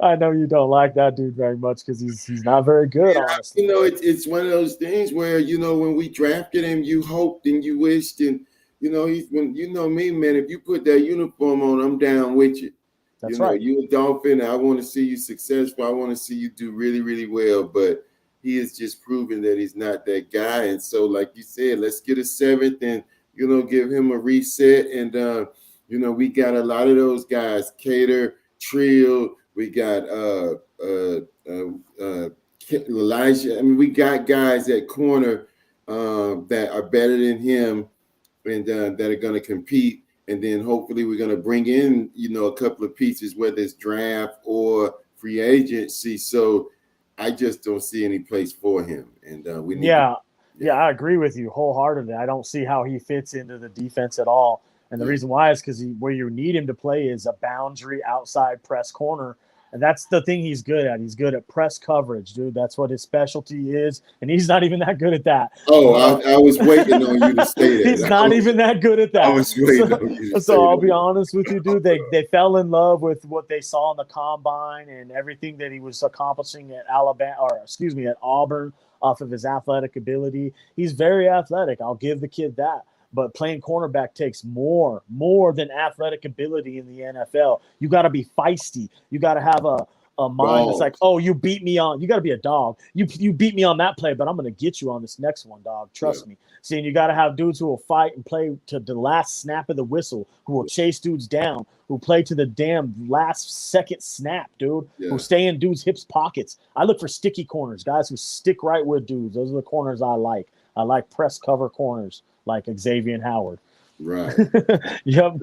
I know you don't like that dude very much because he's not very good, honestly. It's one of those things where, when we drafted him, you hoped and you wished, and when me, man, if you put that uniform on, I'm down with you. That's right. You're a Dolphin. I want to see you successful. I want to see you do really, really well. But he is just proving that he's not that guy. And so, like you said, let's get a 7th and give him a reset. And we got a lot of those guys. Cater, Trill. We got Elijah. I mean, we got guys at corner that are better than him and that are going to compete. And then hopefully we're going to bring in, a couple of pieces, whether it's draft or free agency. So I just don't see any place for him. And we need Yeah, I agree with you wholeheartedly. I don't see how he fits into the defense at all. And the reason why is because where you need him to play is a boundary outside press corner. And that's the thing he's good at. He's good at press coverage, dude. That's what his specialty is. And he's not even that good at that. Oh, I was waiting on you to say that. He's not even that good at that. I was waiting on you to say that. So I'll be honest with you, dude. They fell in love with what they saw in the combine and everything that he was accomplishing at at Auburn off of his athletic ability. He's very athletic. I'll give the kid that. But playing cornerback takes more than athletic ability in the NFL. You got to be feisty. You got to have a mind that's like, oh, you beat me on. You got to be a dog. You beat me on that play, but I'm going to get you on this next one, dog. Trust me. See, and you got to have dudes who will fight and play to the last snap of the whistle, who will chase dudes down, who play to the damn last second snap, dude, who stay in dudes' hips pockets. I look for sticky corners, guys who stick right with dudes. Those are the corners I like. I like press cover corners like Xavier Howard. Right.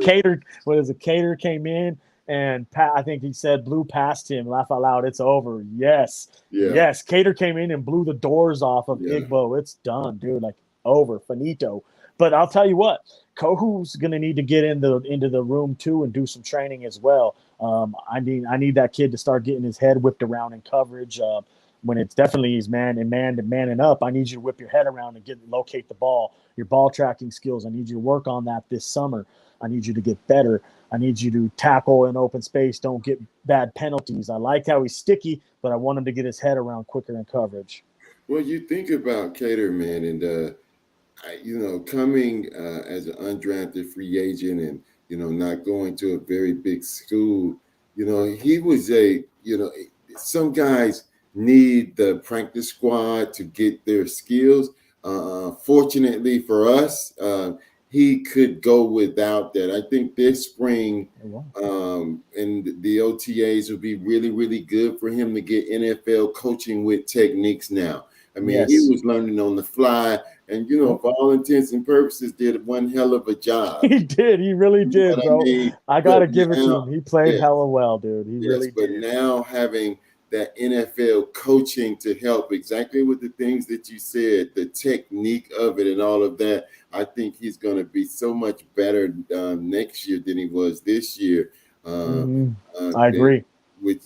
Cater came in and I think he said blew past him. Laugh out loud. It's over. Yes. Yeah. Yes. Cater came in and blew the doors off of Igbo. It's done, dude. Like over. Finito. But I'll tell you what, Kohu's going to need to get into the room too and do some training as well. I need that kid to start getting his head whipped around in coverage. When it's definitely he's manning up, I need you to whip your head around and locate the ball. Your ball tracking skills, I need you to work on that this summer. I need you to get better. I need you to tackle in open space. Don't get bad penalties. I like how he's sticky, but I want him to get his head around quicker in coverage. Well, you think about Cater, man, and coming as an undrafted free agent and not going to a very big school, he was some guys need the practice squad to get their skills. Fortunately for us, he could go without that. I think this spring and the OTAs will be really, really good for him to get NFL coaching with techniques now. I mean, he was learning on the fly and, for all intents and purposes, did one hell of a job. He did. He really did, bro. I got to give it to him. He played hella well, dude. He really did. But now having that NFL coaching to help exactly with the things that you said, the technique of it and all of that, I think he's going to be so much better next year than he was this year. I agree. With,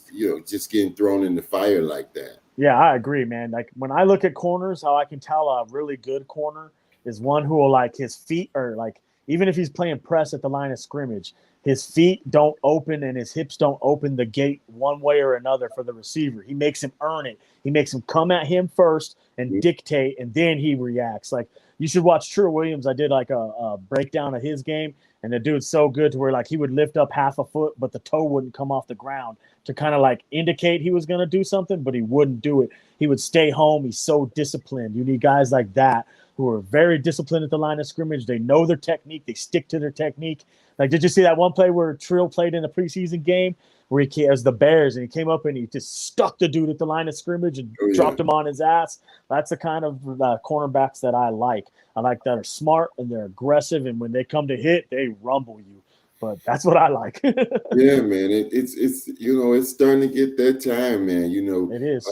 just getting thrown in the fire like that. Yeah, I agree, man. Like when I look at corners, how I can tell a really good corner is one who will like his feet or like, even if he's playing press at the line of scrimmage, his feet don't open and his hips don't open the gate one way or another for the receiver. He makes him earn it. He makes him come at him first and dictate, and then he reacts. Like you should watch True Williams. I did like a breakdown of his game, and the dude's so good to where like he would lift up half a foot, but the toe wouldn't come off the ground to kind of like indicate he was going to do something, but he wouldn't do it. He would stay home. He's so disciplined. You need guys like that who are very disciplined at the line of scrimmage. They know their technique. They stick to their technique. Like, did you see that one play where Trill played in a preseason game where he came as the Bears and he came up and he just stuck the dude at the line of scrimmage and dropped him on his ass? That's the kind of cornerbacks that I like. I like that are smart and they're aggressive, and when they come to hit, they rumble you. But that's what I like. Yeah, man. It's starting to get that time, man. It is.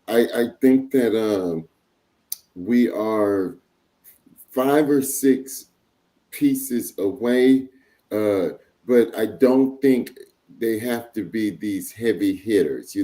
I think that we are 5 or 6 pieces away, but I don't think they have to be these heavy hitters.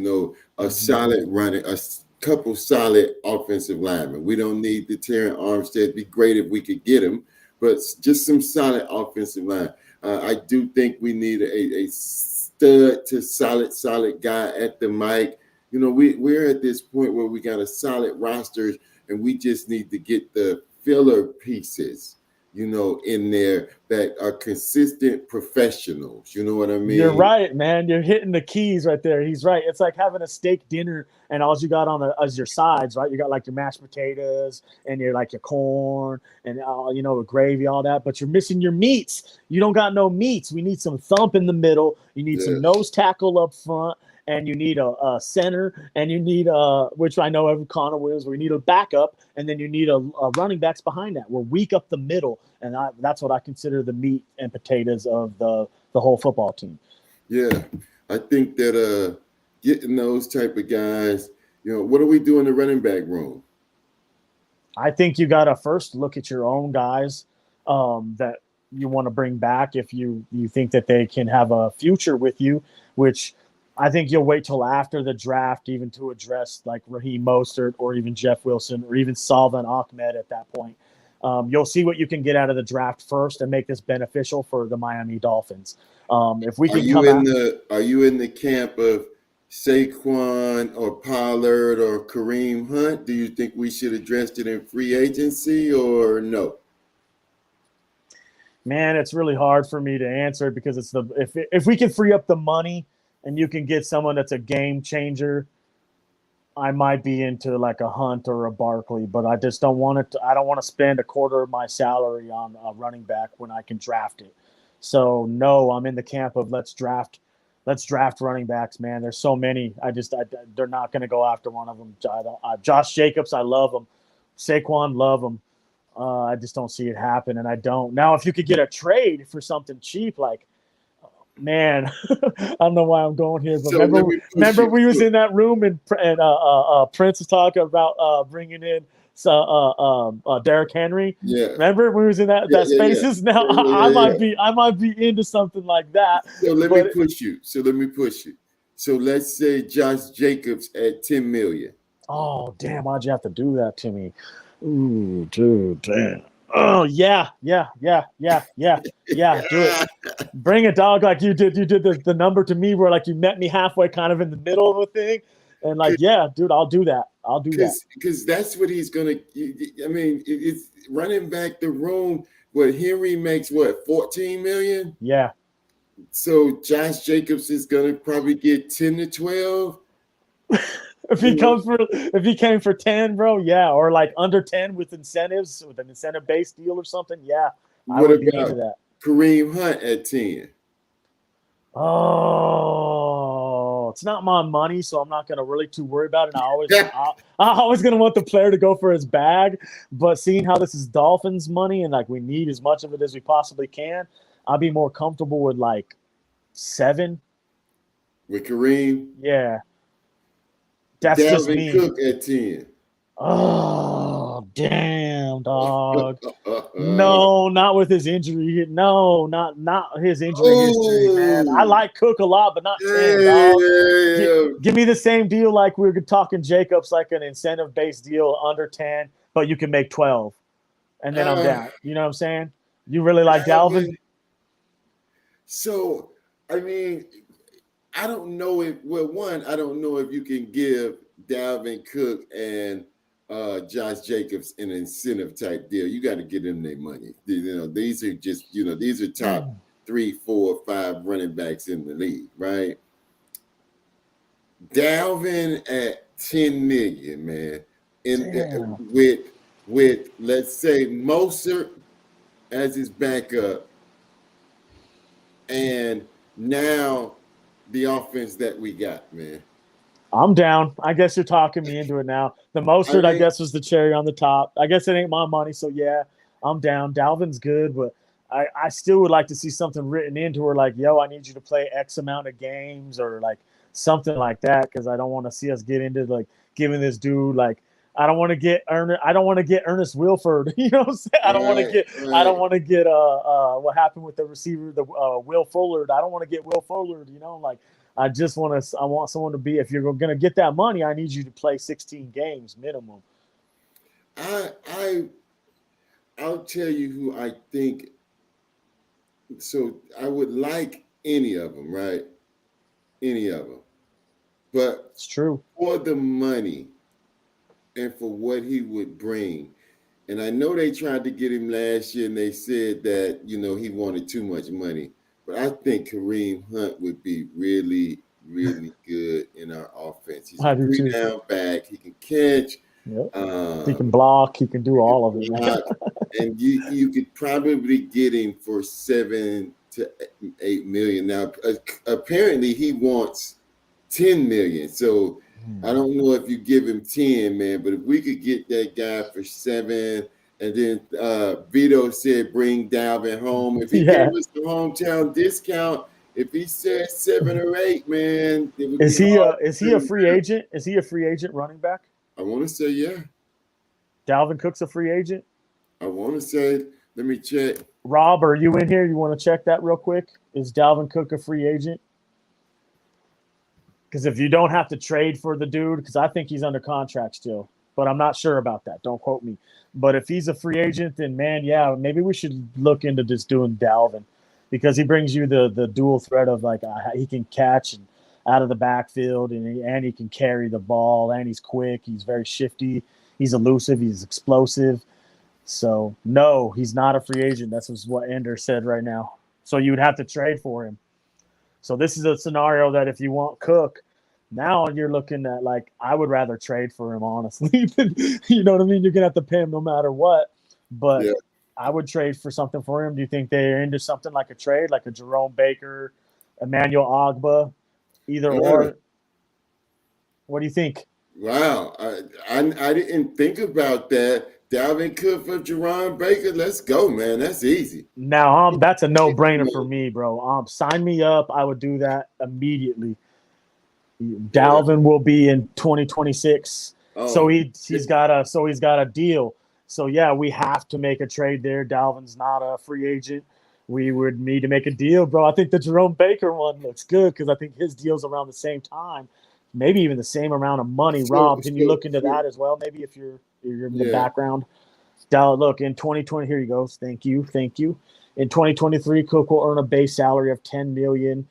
A solid runner, a couple solid offensive linemen. We don't need the Terran Armstead. It'd be great if we could get him, but just some solid offensive line. I do think we need a stud to solid guy at the mic. We're at this point where we got a solid roster, and we just need to get the filler pieces, in there that are consistent professionals. You know what I mean? You're right, man. You're hitting the keys right there. He's right. It's like having a steak dinner and all you got as your sides, right? You got like your mashed potatoes and your corn and the gravy, all that, but you're missing your meats. You don't got no meats. We need some thump in the middle. You need some nose tackle up front. and you need a center, and you need which I know every Connor Williams, where you need a backup, and then you need a running backs behind that. We're weak up the middle, and that's what I consider the meat and potatoes of the whole football team. Yeah, I think that getting those type of guys, what do we do in the running back room? I think you got to first look at your own guys that you want to bring back if you think that they can have a future with you, which I think you'll wait till after the draft even to address like Raheem Mostert or even Jeff Wilson or even Salvon Ahmed at that point. You'll see what you can get out of the draft first and make this beneficial for the Miami Dolphins. If we can are you in the camp of Saquon or Pollard or Kareem Hunt? Do you think we should address it in free agency or no? Man, it's really hard for me to answer because it's if we can free up the money and you can get someone that's a game changer, I might be into like a Hunt or a Barkley, but I just don't want it. I don't want to spend a quarter of my salary on a running back when I can draft it. So no, I'm in the camp of let's draft running backs, man. There's so many. They're not going to go after one of them. Josh Jacobs, I love him. Saquon, love him. I just don't see it happen, and I don't. Now, if you could get a trade for something cheap, like, man, I don't know why I'm going here, but remember we was in that room and Prince was talking about bringing in Derrick Henry. Yeah. Remember we was in that spaces. Yeah. Now I might be into something like that. So let me push you. So let's say Josh Jacobs at $10 million. Oh damn! Why'd you have to do that to me? Ooh, dude, damn. Oh yeah. Do it. Bring it, dog. Like you did the number to me where like you met me halfway, kind of in the middle of a thing, and like yeah, dude, I'll do that. Because that's what he's gonna. I mean, it's running back the room. What Henry makes 14 million. Yeah. So Josh Jacobs is gonna probably get 10 to 12. If he came for 10, bro, yeah, or like under 10 with incentives, with an incentive-based deal or something, yeah, I would be into that. Kareem Hunt at 10. Oh, it's not my money, so I'm not gonna really too worry about it. And I always gonna want the player to go for his bag, but seeing how this is Dolphins money and like we need as much of it as we possibly can, I'll be more comfortable with like 7. With Kareem, yeah. That's Dalvin just me. Cook at 10. Oh, damn, dog. No, not with his injury. No, not his injury history, man. I like Cook a lot, but not 10, dog. Give me the same deal like we were talking Jacobs, like an incentive-based deal under 10, but you can make 12. And then I'm down. You know what I'm saying? You really like Dalvin? So, I mean – I don't know if you can give Dalvin Cook and Josh Jacobs an incentive type deal. You got to get them their money. These are just, these are top 3, 4, 5 running backs in the league, right? Dalvin at 10 million, man. With let's say Mostert as his backup, and now the offense that we got, man. I'm down. I guess you're talking me into it now. The Mostert, I guess, was the cherry on the top. I guess it ain't my money, so yeah, I'm down. Dalvin's good, but I still would like to see something written into her, like, yo, I need you to play X amount of games or like something like that, because I don't want to see us get into like giving this dude like I don't want to get Ernest Wilford. You know what I'm saying? I don't want to get what happened with the receiver, the Will Fuller. I don't want to get Will Fuller, like I want someone to be, if you're going to get that money, I need you to play 16 games minimum. I'll tell you who I think. So I would like any of them, right? Any of them. But it's true. For the money and for what he would bring. And I know they tried to get him last year and they said that, he wanted too much money. But I think Kareem Hunt would be really, really good in our offense. He's a 3-down back. He can catch. Yep. He can block. He can do all of it. And you could probably get him for $7 to $8 million. Now, apparently he wants 10 million. So I don't know if you give him 10, man, but if we could get that guy for 7, and then Vito said bring Dalvin home. If he Yeah. gave us the hometown discount, if he said 7 or 8, man, it would Is be he hard is to he a turn free down. agent? Is he a free agent running back? I want to say, yeah. Dalvin Cook's a free agent? I want to say, let me check. Rob, are you in here? You want to check that real quick? Is Dalvin Cook a free agent? Because if you don't have to trade for the dude, because I think he's under contract still, but I'm not sure about that. Don't quote me. But if he's a free agent, then man, yeah, maybe we should look into just doing Dalvin, because he brings you the dual threat of like he can catch and out of the backfield, and he can carry the ball, and he's quick. He's very shifty. He's elusive. He's explosive. So no, he's not a free agent. That's what Ender said right now. So you would have to trade for him. So this is a scenario that if you want Cook, now you're looking at like I would rather trade for him, honestly. You know what I mean? You're gonna have to pay him no matter what. But Yeah. I would trade for something for him. Do you think they're into something like a trade, like a Jerome Baker, Emmanuel Ogba, either or? What do you think? Wow. I didn't think about that. Dalvin Cook for Jerron Baker. Let's go, man. That's easy. Now, that's a no-brainer for me, bro. Sign me up. I would do that immediately. Dalvin will be in 2026, so he's got a deal. So yeah, we have to make a trade there. Dalvin's not a free agent. We would need to make a deal, bro. I think the Jerome Baker one looks good because I think his deal's around the same time, maybe even the same amount of money. Rob, can you look into that as well? Maybe if you're in the background. Look, in 2020, here you go. Thank you. In 2023, Cook will earn a base salary of $10 million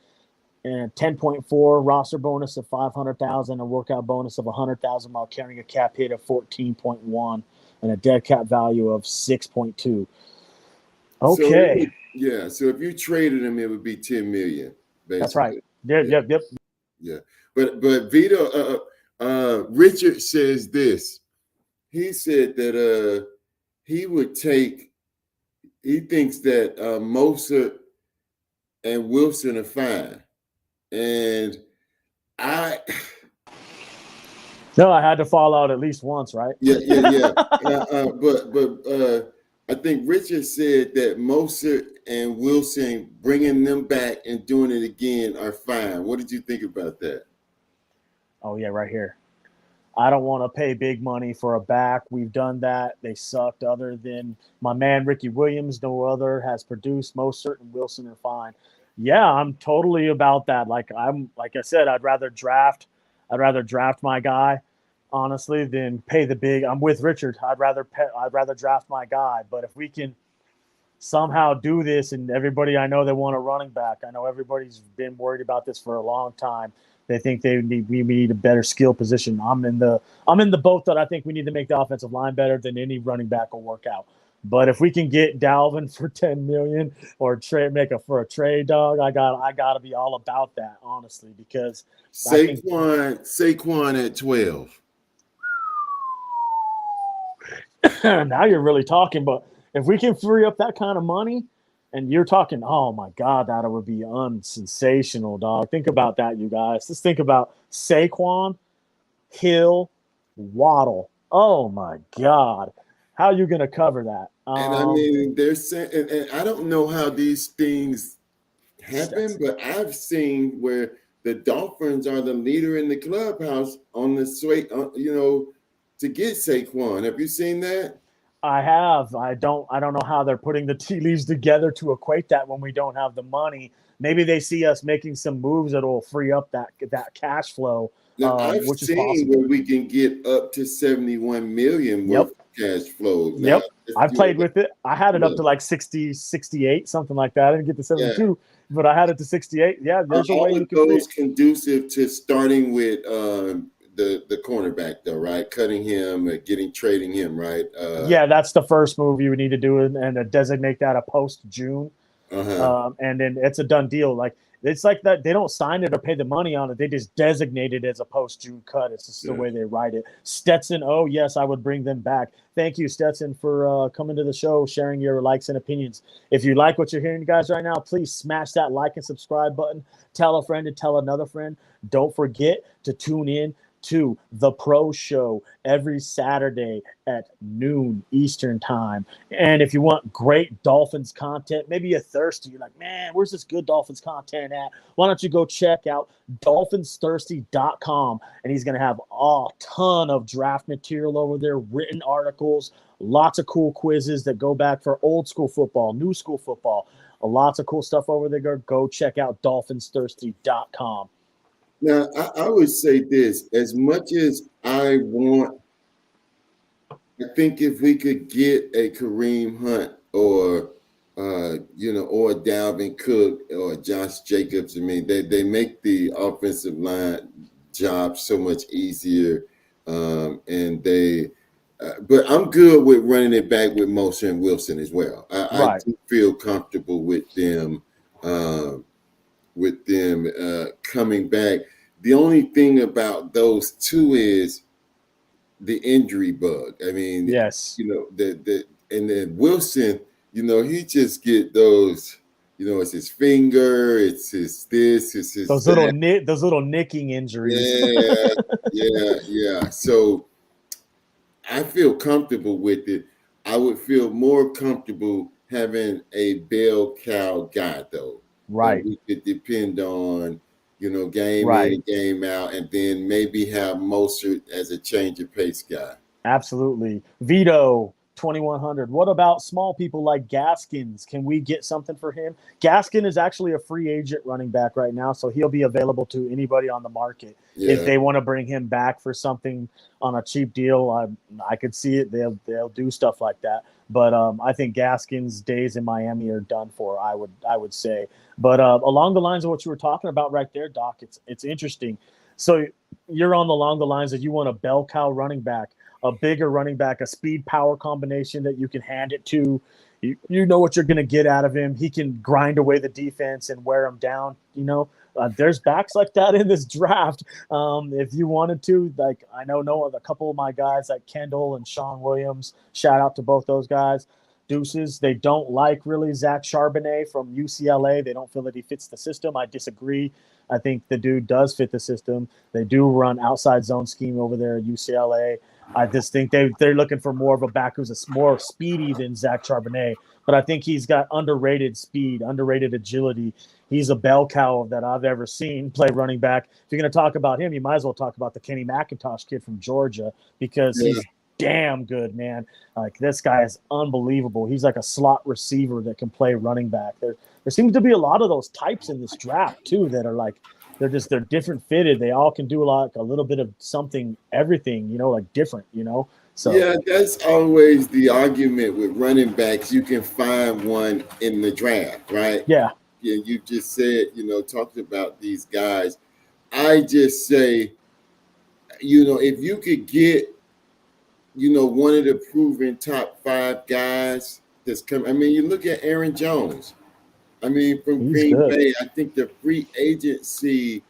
and 10.4 roster bonus of 500,000, a workout bonus of 100,000 while carrying a cap hit of 14.1 and a dead cap value of 6.2. Okay. So if you traded him, it would be 10 million. Basically. That's right. Yep. Yeah. But Vito, Richard says this. He said that he thinks that Mostert and Wilson are fine. And I had to fall out at least once, right? Yeah. But I think Richard said that Mostert and Wilson, bringing them back and doing it again, are fine. What did you think about that? Oh yeah, right here. I don't want to pay big money for a back. We've done that. They sucked. Other than my man Ricky Williams, no other has produced. Mostert and Wilson are fine. Yeah, I'm totally about that. Like I said, I'd rather draft my guy, honestly, than pay the big. I'm with Richard. I'd rather draft my guy. But if we can somehow do this, and everybody I know they want a running back. I know everybody's been worried about this for a long time. They think we need a better skill position. I'm in the boat that I think we need to make the offensive line better than any running back will work out. But if we can get Dalvin for $10 million or for a trade, dog, I gotta be all about that, honestly, because Saquon at 12. Now you're really talking. But if we can free up that kind of money, and you're talking, oh my God, that would be unsensational, dog. Think about that, you guys. Just think about Saquon, Hill, Waddle. Oh my God. How are you going to cover that? And I mean, they're saying, and I don't know how these things happen, but I've seen where the Dolphins are the leader in the clubhouse on the sway, to get Saquon. Have you seen that? I have. I don't know how they're putting the tea leaves together to equate that when we don't have the money. Maybe they see us making some moves that will free up that cash flow. Now, I've which is seen possible. where we can get up to 71 million worth of cash flow. Now, I played with it. I had it up to like 60, 68, something like that. I didn't get to 72, but I had it to 68. Yeah, there's a way you can. Those conducive to starting with the cornerback, though, right? Cutting him, trading him, right? Yeah, that's the first move you would need to do, and designate that a post June. And then it's a done deal. Like It's like that. They don't sign it or pay the money on it. They just designate it as a post-June cut. It's just the way they write it. Stetson, oh, yes, I would bring them back. Thank you, Stetson, for coming to the show, sharing your likes and opinions. If you like what you're hearing, guys, right now, please smash that like and subscribe button. Tell a friend and tell another friend. Don't forget to tune in to The Pro Show every Saturday at noon Eastern time. And if you want great Dolphins content, maybe you're thirsty, you're like, man, where's this good Dolphins content at? Why don't you go check out dolphinsthirsty.com, and he's going to have a ton of draft material over there, written articles, lots of cool quizzes that go back for old school football, new school football, lots of cool stuff over there. Go check out dolphinsthirsty.com. Now, I would say this, as much as I think if we could get a Kareem Hunt or, or a Dalvin Cook or Josh Jacobs, I mean, they make the offensive line job so much easier. But I'm good with running it back with Moser and Wilson as well. I do feel comfortable with them coming back. The only thing about those two is the injury bug. I mean, yes, and then Wilson, he just get those, it's his finger, it's his this, it's his those little nicking injuries. Yeah. So I feel comfortable with it. I would feel more comfortable having a bell cow guy though. Right. We could depend on, game in, game out, and then maybe have Moser as a change of pace guy. Absolutely. Vito, 2100. What about small people like Gaskins? Can we get something for him? Gaskin is actually a free agent running back right now, so he'll be available to anybody on the market. If they want to bring him back for something on a cheap deal, I could see it. They'll do stuff like that. But I think Gaskin's days in Miami are done for, I would say. But along the lines of what you were talking about right there, Doc, it's interesting. So you're along the lines that you want a bell cow running back, a bigger running back, a speed power combination that you can hand it to. You know what you're going to get out of him. He can grind away the defense and wear them down. There's backs like that in this draft. If you wanted to, like I know a couple of my guys like Kendall and Sean Williams. Shout out to both those guys. Deuces. They don't like really Zach Charbonnet from UCLA. They don't feel that he fits the system. I disagree. I think the dude does fit the system. They do run outside zone scheme over there at UCLA. I just think they're looking for more of a back who's more speedy than Zach Charbonnet. But I think he's got underrated speed, underrated agility. He's a bell cow that I've ever seen play running back. If you're going to talk about him, you might as well talk about the Kenny McIntosh kid from Georgia because he's damn good, man. Like this guy is unbelievable. He's like a slot receiver that can play running back. There seems to be a lot of those types in this draft too that are like they're different fitted. They all can do a little bit of something, everything, like different, So yeah, that's always the argument with running backs. You can find one in the draft, right? Yeah. Yeah, you just said, talking about these guys. I just say, if you could get one of the proven top 5 guys that's coming. I mean, you look at Aaron Jones. I mean, from Green Bay, I think the free agency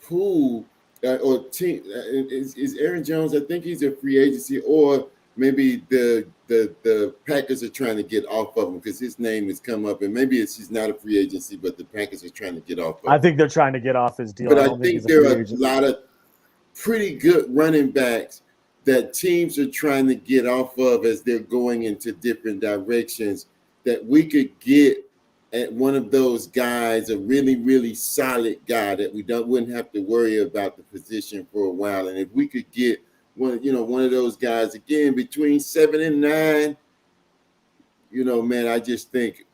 pool or team is Aaron Jones. I think he's a free agency, or maybe the Packers are trying to get off of him because his name has come up, and maybe he's not a free agency, but the Packers are trying to get off of him. I think they're trying to get off his deal. But I think there are a lot of pretty good running backs that teams are trying to get off of as they're going into different directions, that we could get at one of those guys, a really, really solid guy that we wouldn't have to worry about the position for a while. And if we could get one of those guys again between 7 and 9, man, I just think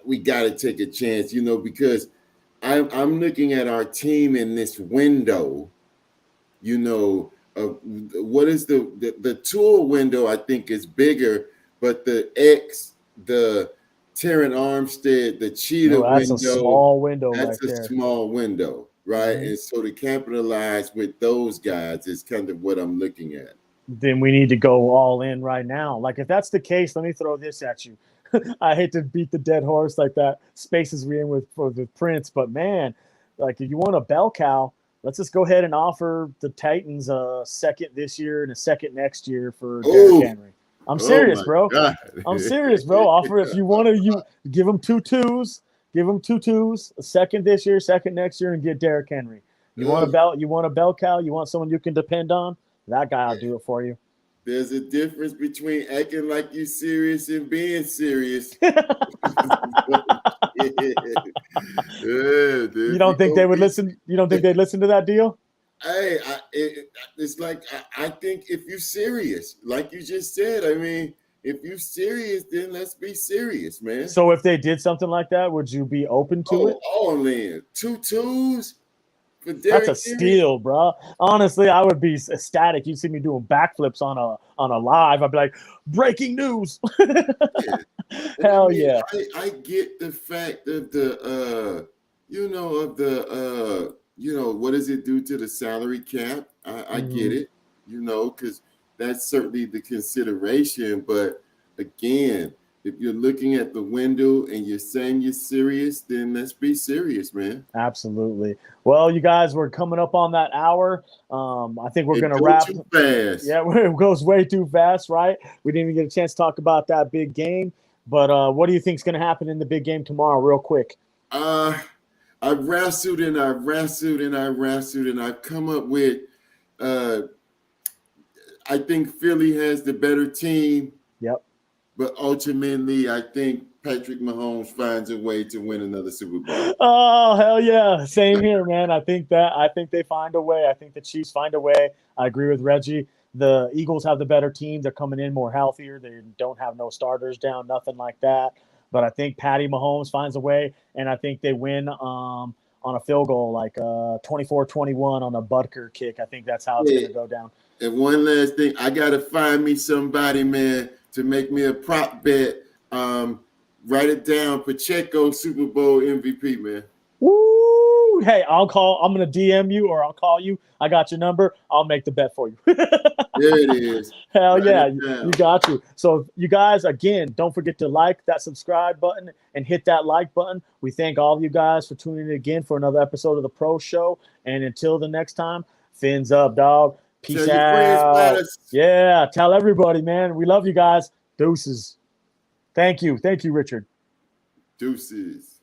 we got to take a chance, because I'm looking at our team in this window, what is the tour window, I think is bigger, but the Terran Armstead, the Cheetah window. That's a small window. That's a small window, right? Mm-hmm. And so to capitalize with those guys is kind of what I'm looking at. Then we need to go all in right now. Like if that's the case, let me throw this at you. I hate to beat the dead horse like that. Spaces we in with for the Prince, but man, like if you want a bell cow, let's just go ahead and offer the Titans a second this year and a second next year for Derrick Henry. I'm serious, bro. I'm serious, bro. Offer if you want to, you give them 2 twos, a second this year, second next year, and get Derrick Henry. You want a bell cow? You want someone you can depend on? That guy will do it for you. There's a difference between acting like you're serious and being serious. You don't think they would listen? You don't think they'd listen to that deal? Hey, it's like I think if you're serious, like you just said, I mean, if you're serious, then let's be serious, man. So if they did something like that, would you be open to it? All in 2 twos. That's a steal, bro. Honestly, I would be ecstatic. You'd see me doing backflips on a live. I'd be like, breaking news. Hell yeah. I get the fact of the what does it do to the salary cap? I get it, because that's certainly the consideration. But again, if you're looking at the window and you're saying you're serious, then let's be serious, man. Absolutely. Well, you guys, we're coming up on that hour. I think we're going to wrap. Too fast. Yeah, it goes way too fast, right? We didn't even get a chance to talk about that big game. But what do you think is going to happen in the big game tomorrow, real quick? I wrestled and I've come up with I think Philly has the better team. Yep. But ultimately, I think Patrick Mahomes finds a way to win another Super Bowl. Oh, hell yeah. Same here, man. I think they find a way. I think the Chiefs find a way. I agree with Reggie. The Eagles have the better team. They're coming in more healthier. They don't have no starters down, nothing like that. But I think Patty Mahomes finds a way, and I think they win on a field goal, like 24-21 on a Butker kick. I think that's how it's going to go down. And one last thing, I got to find me somebody, man, to make me a prop bet. Write it down. Pacheco, Super Bowl MVP, man. Woo! Hey, I'm going to DM you or I'll call you. I got your number. I'll make the bet for you. There it is. Hell yeah. You got you. So you guys, again, don't forget to like that subscribe button and hit that like button. We thank all of you guys for tuning in again for another episode of The Pro Show. And until the next time, fins up, dog. Peace out. Yeah, tell everybody, man. We love you guys. Deuces. Thank you. Thank you, Richard. Deuces.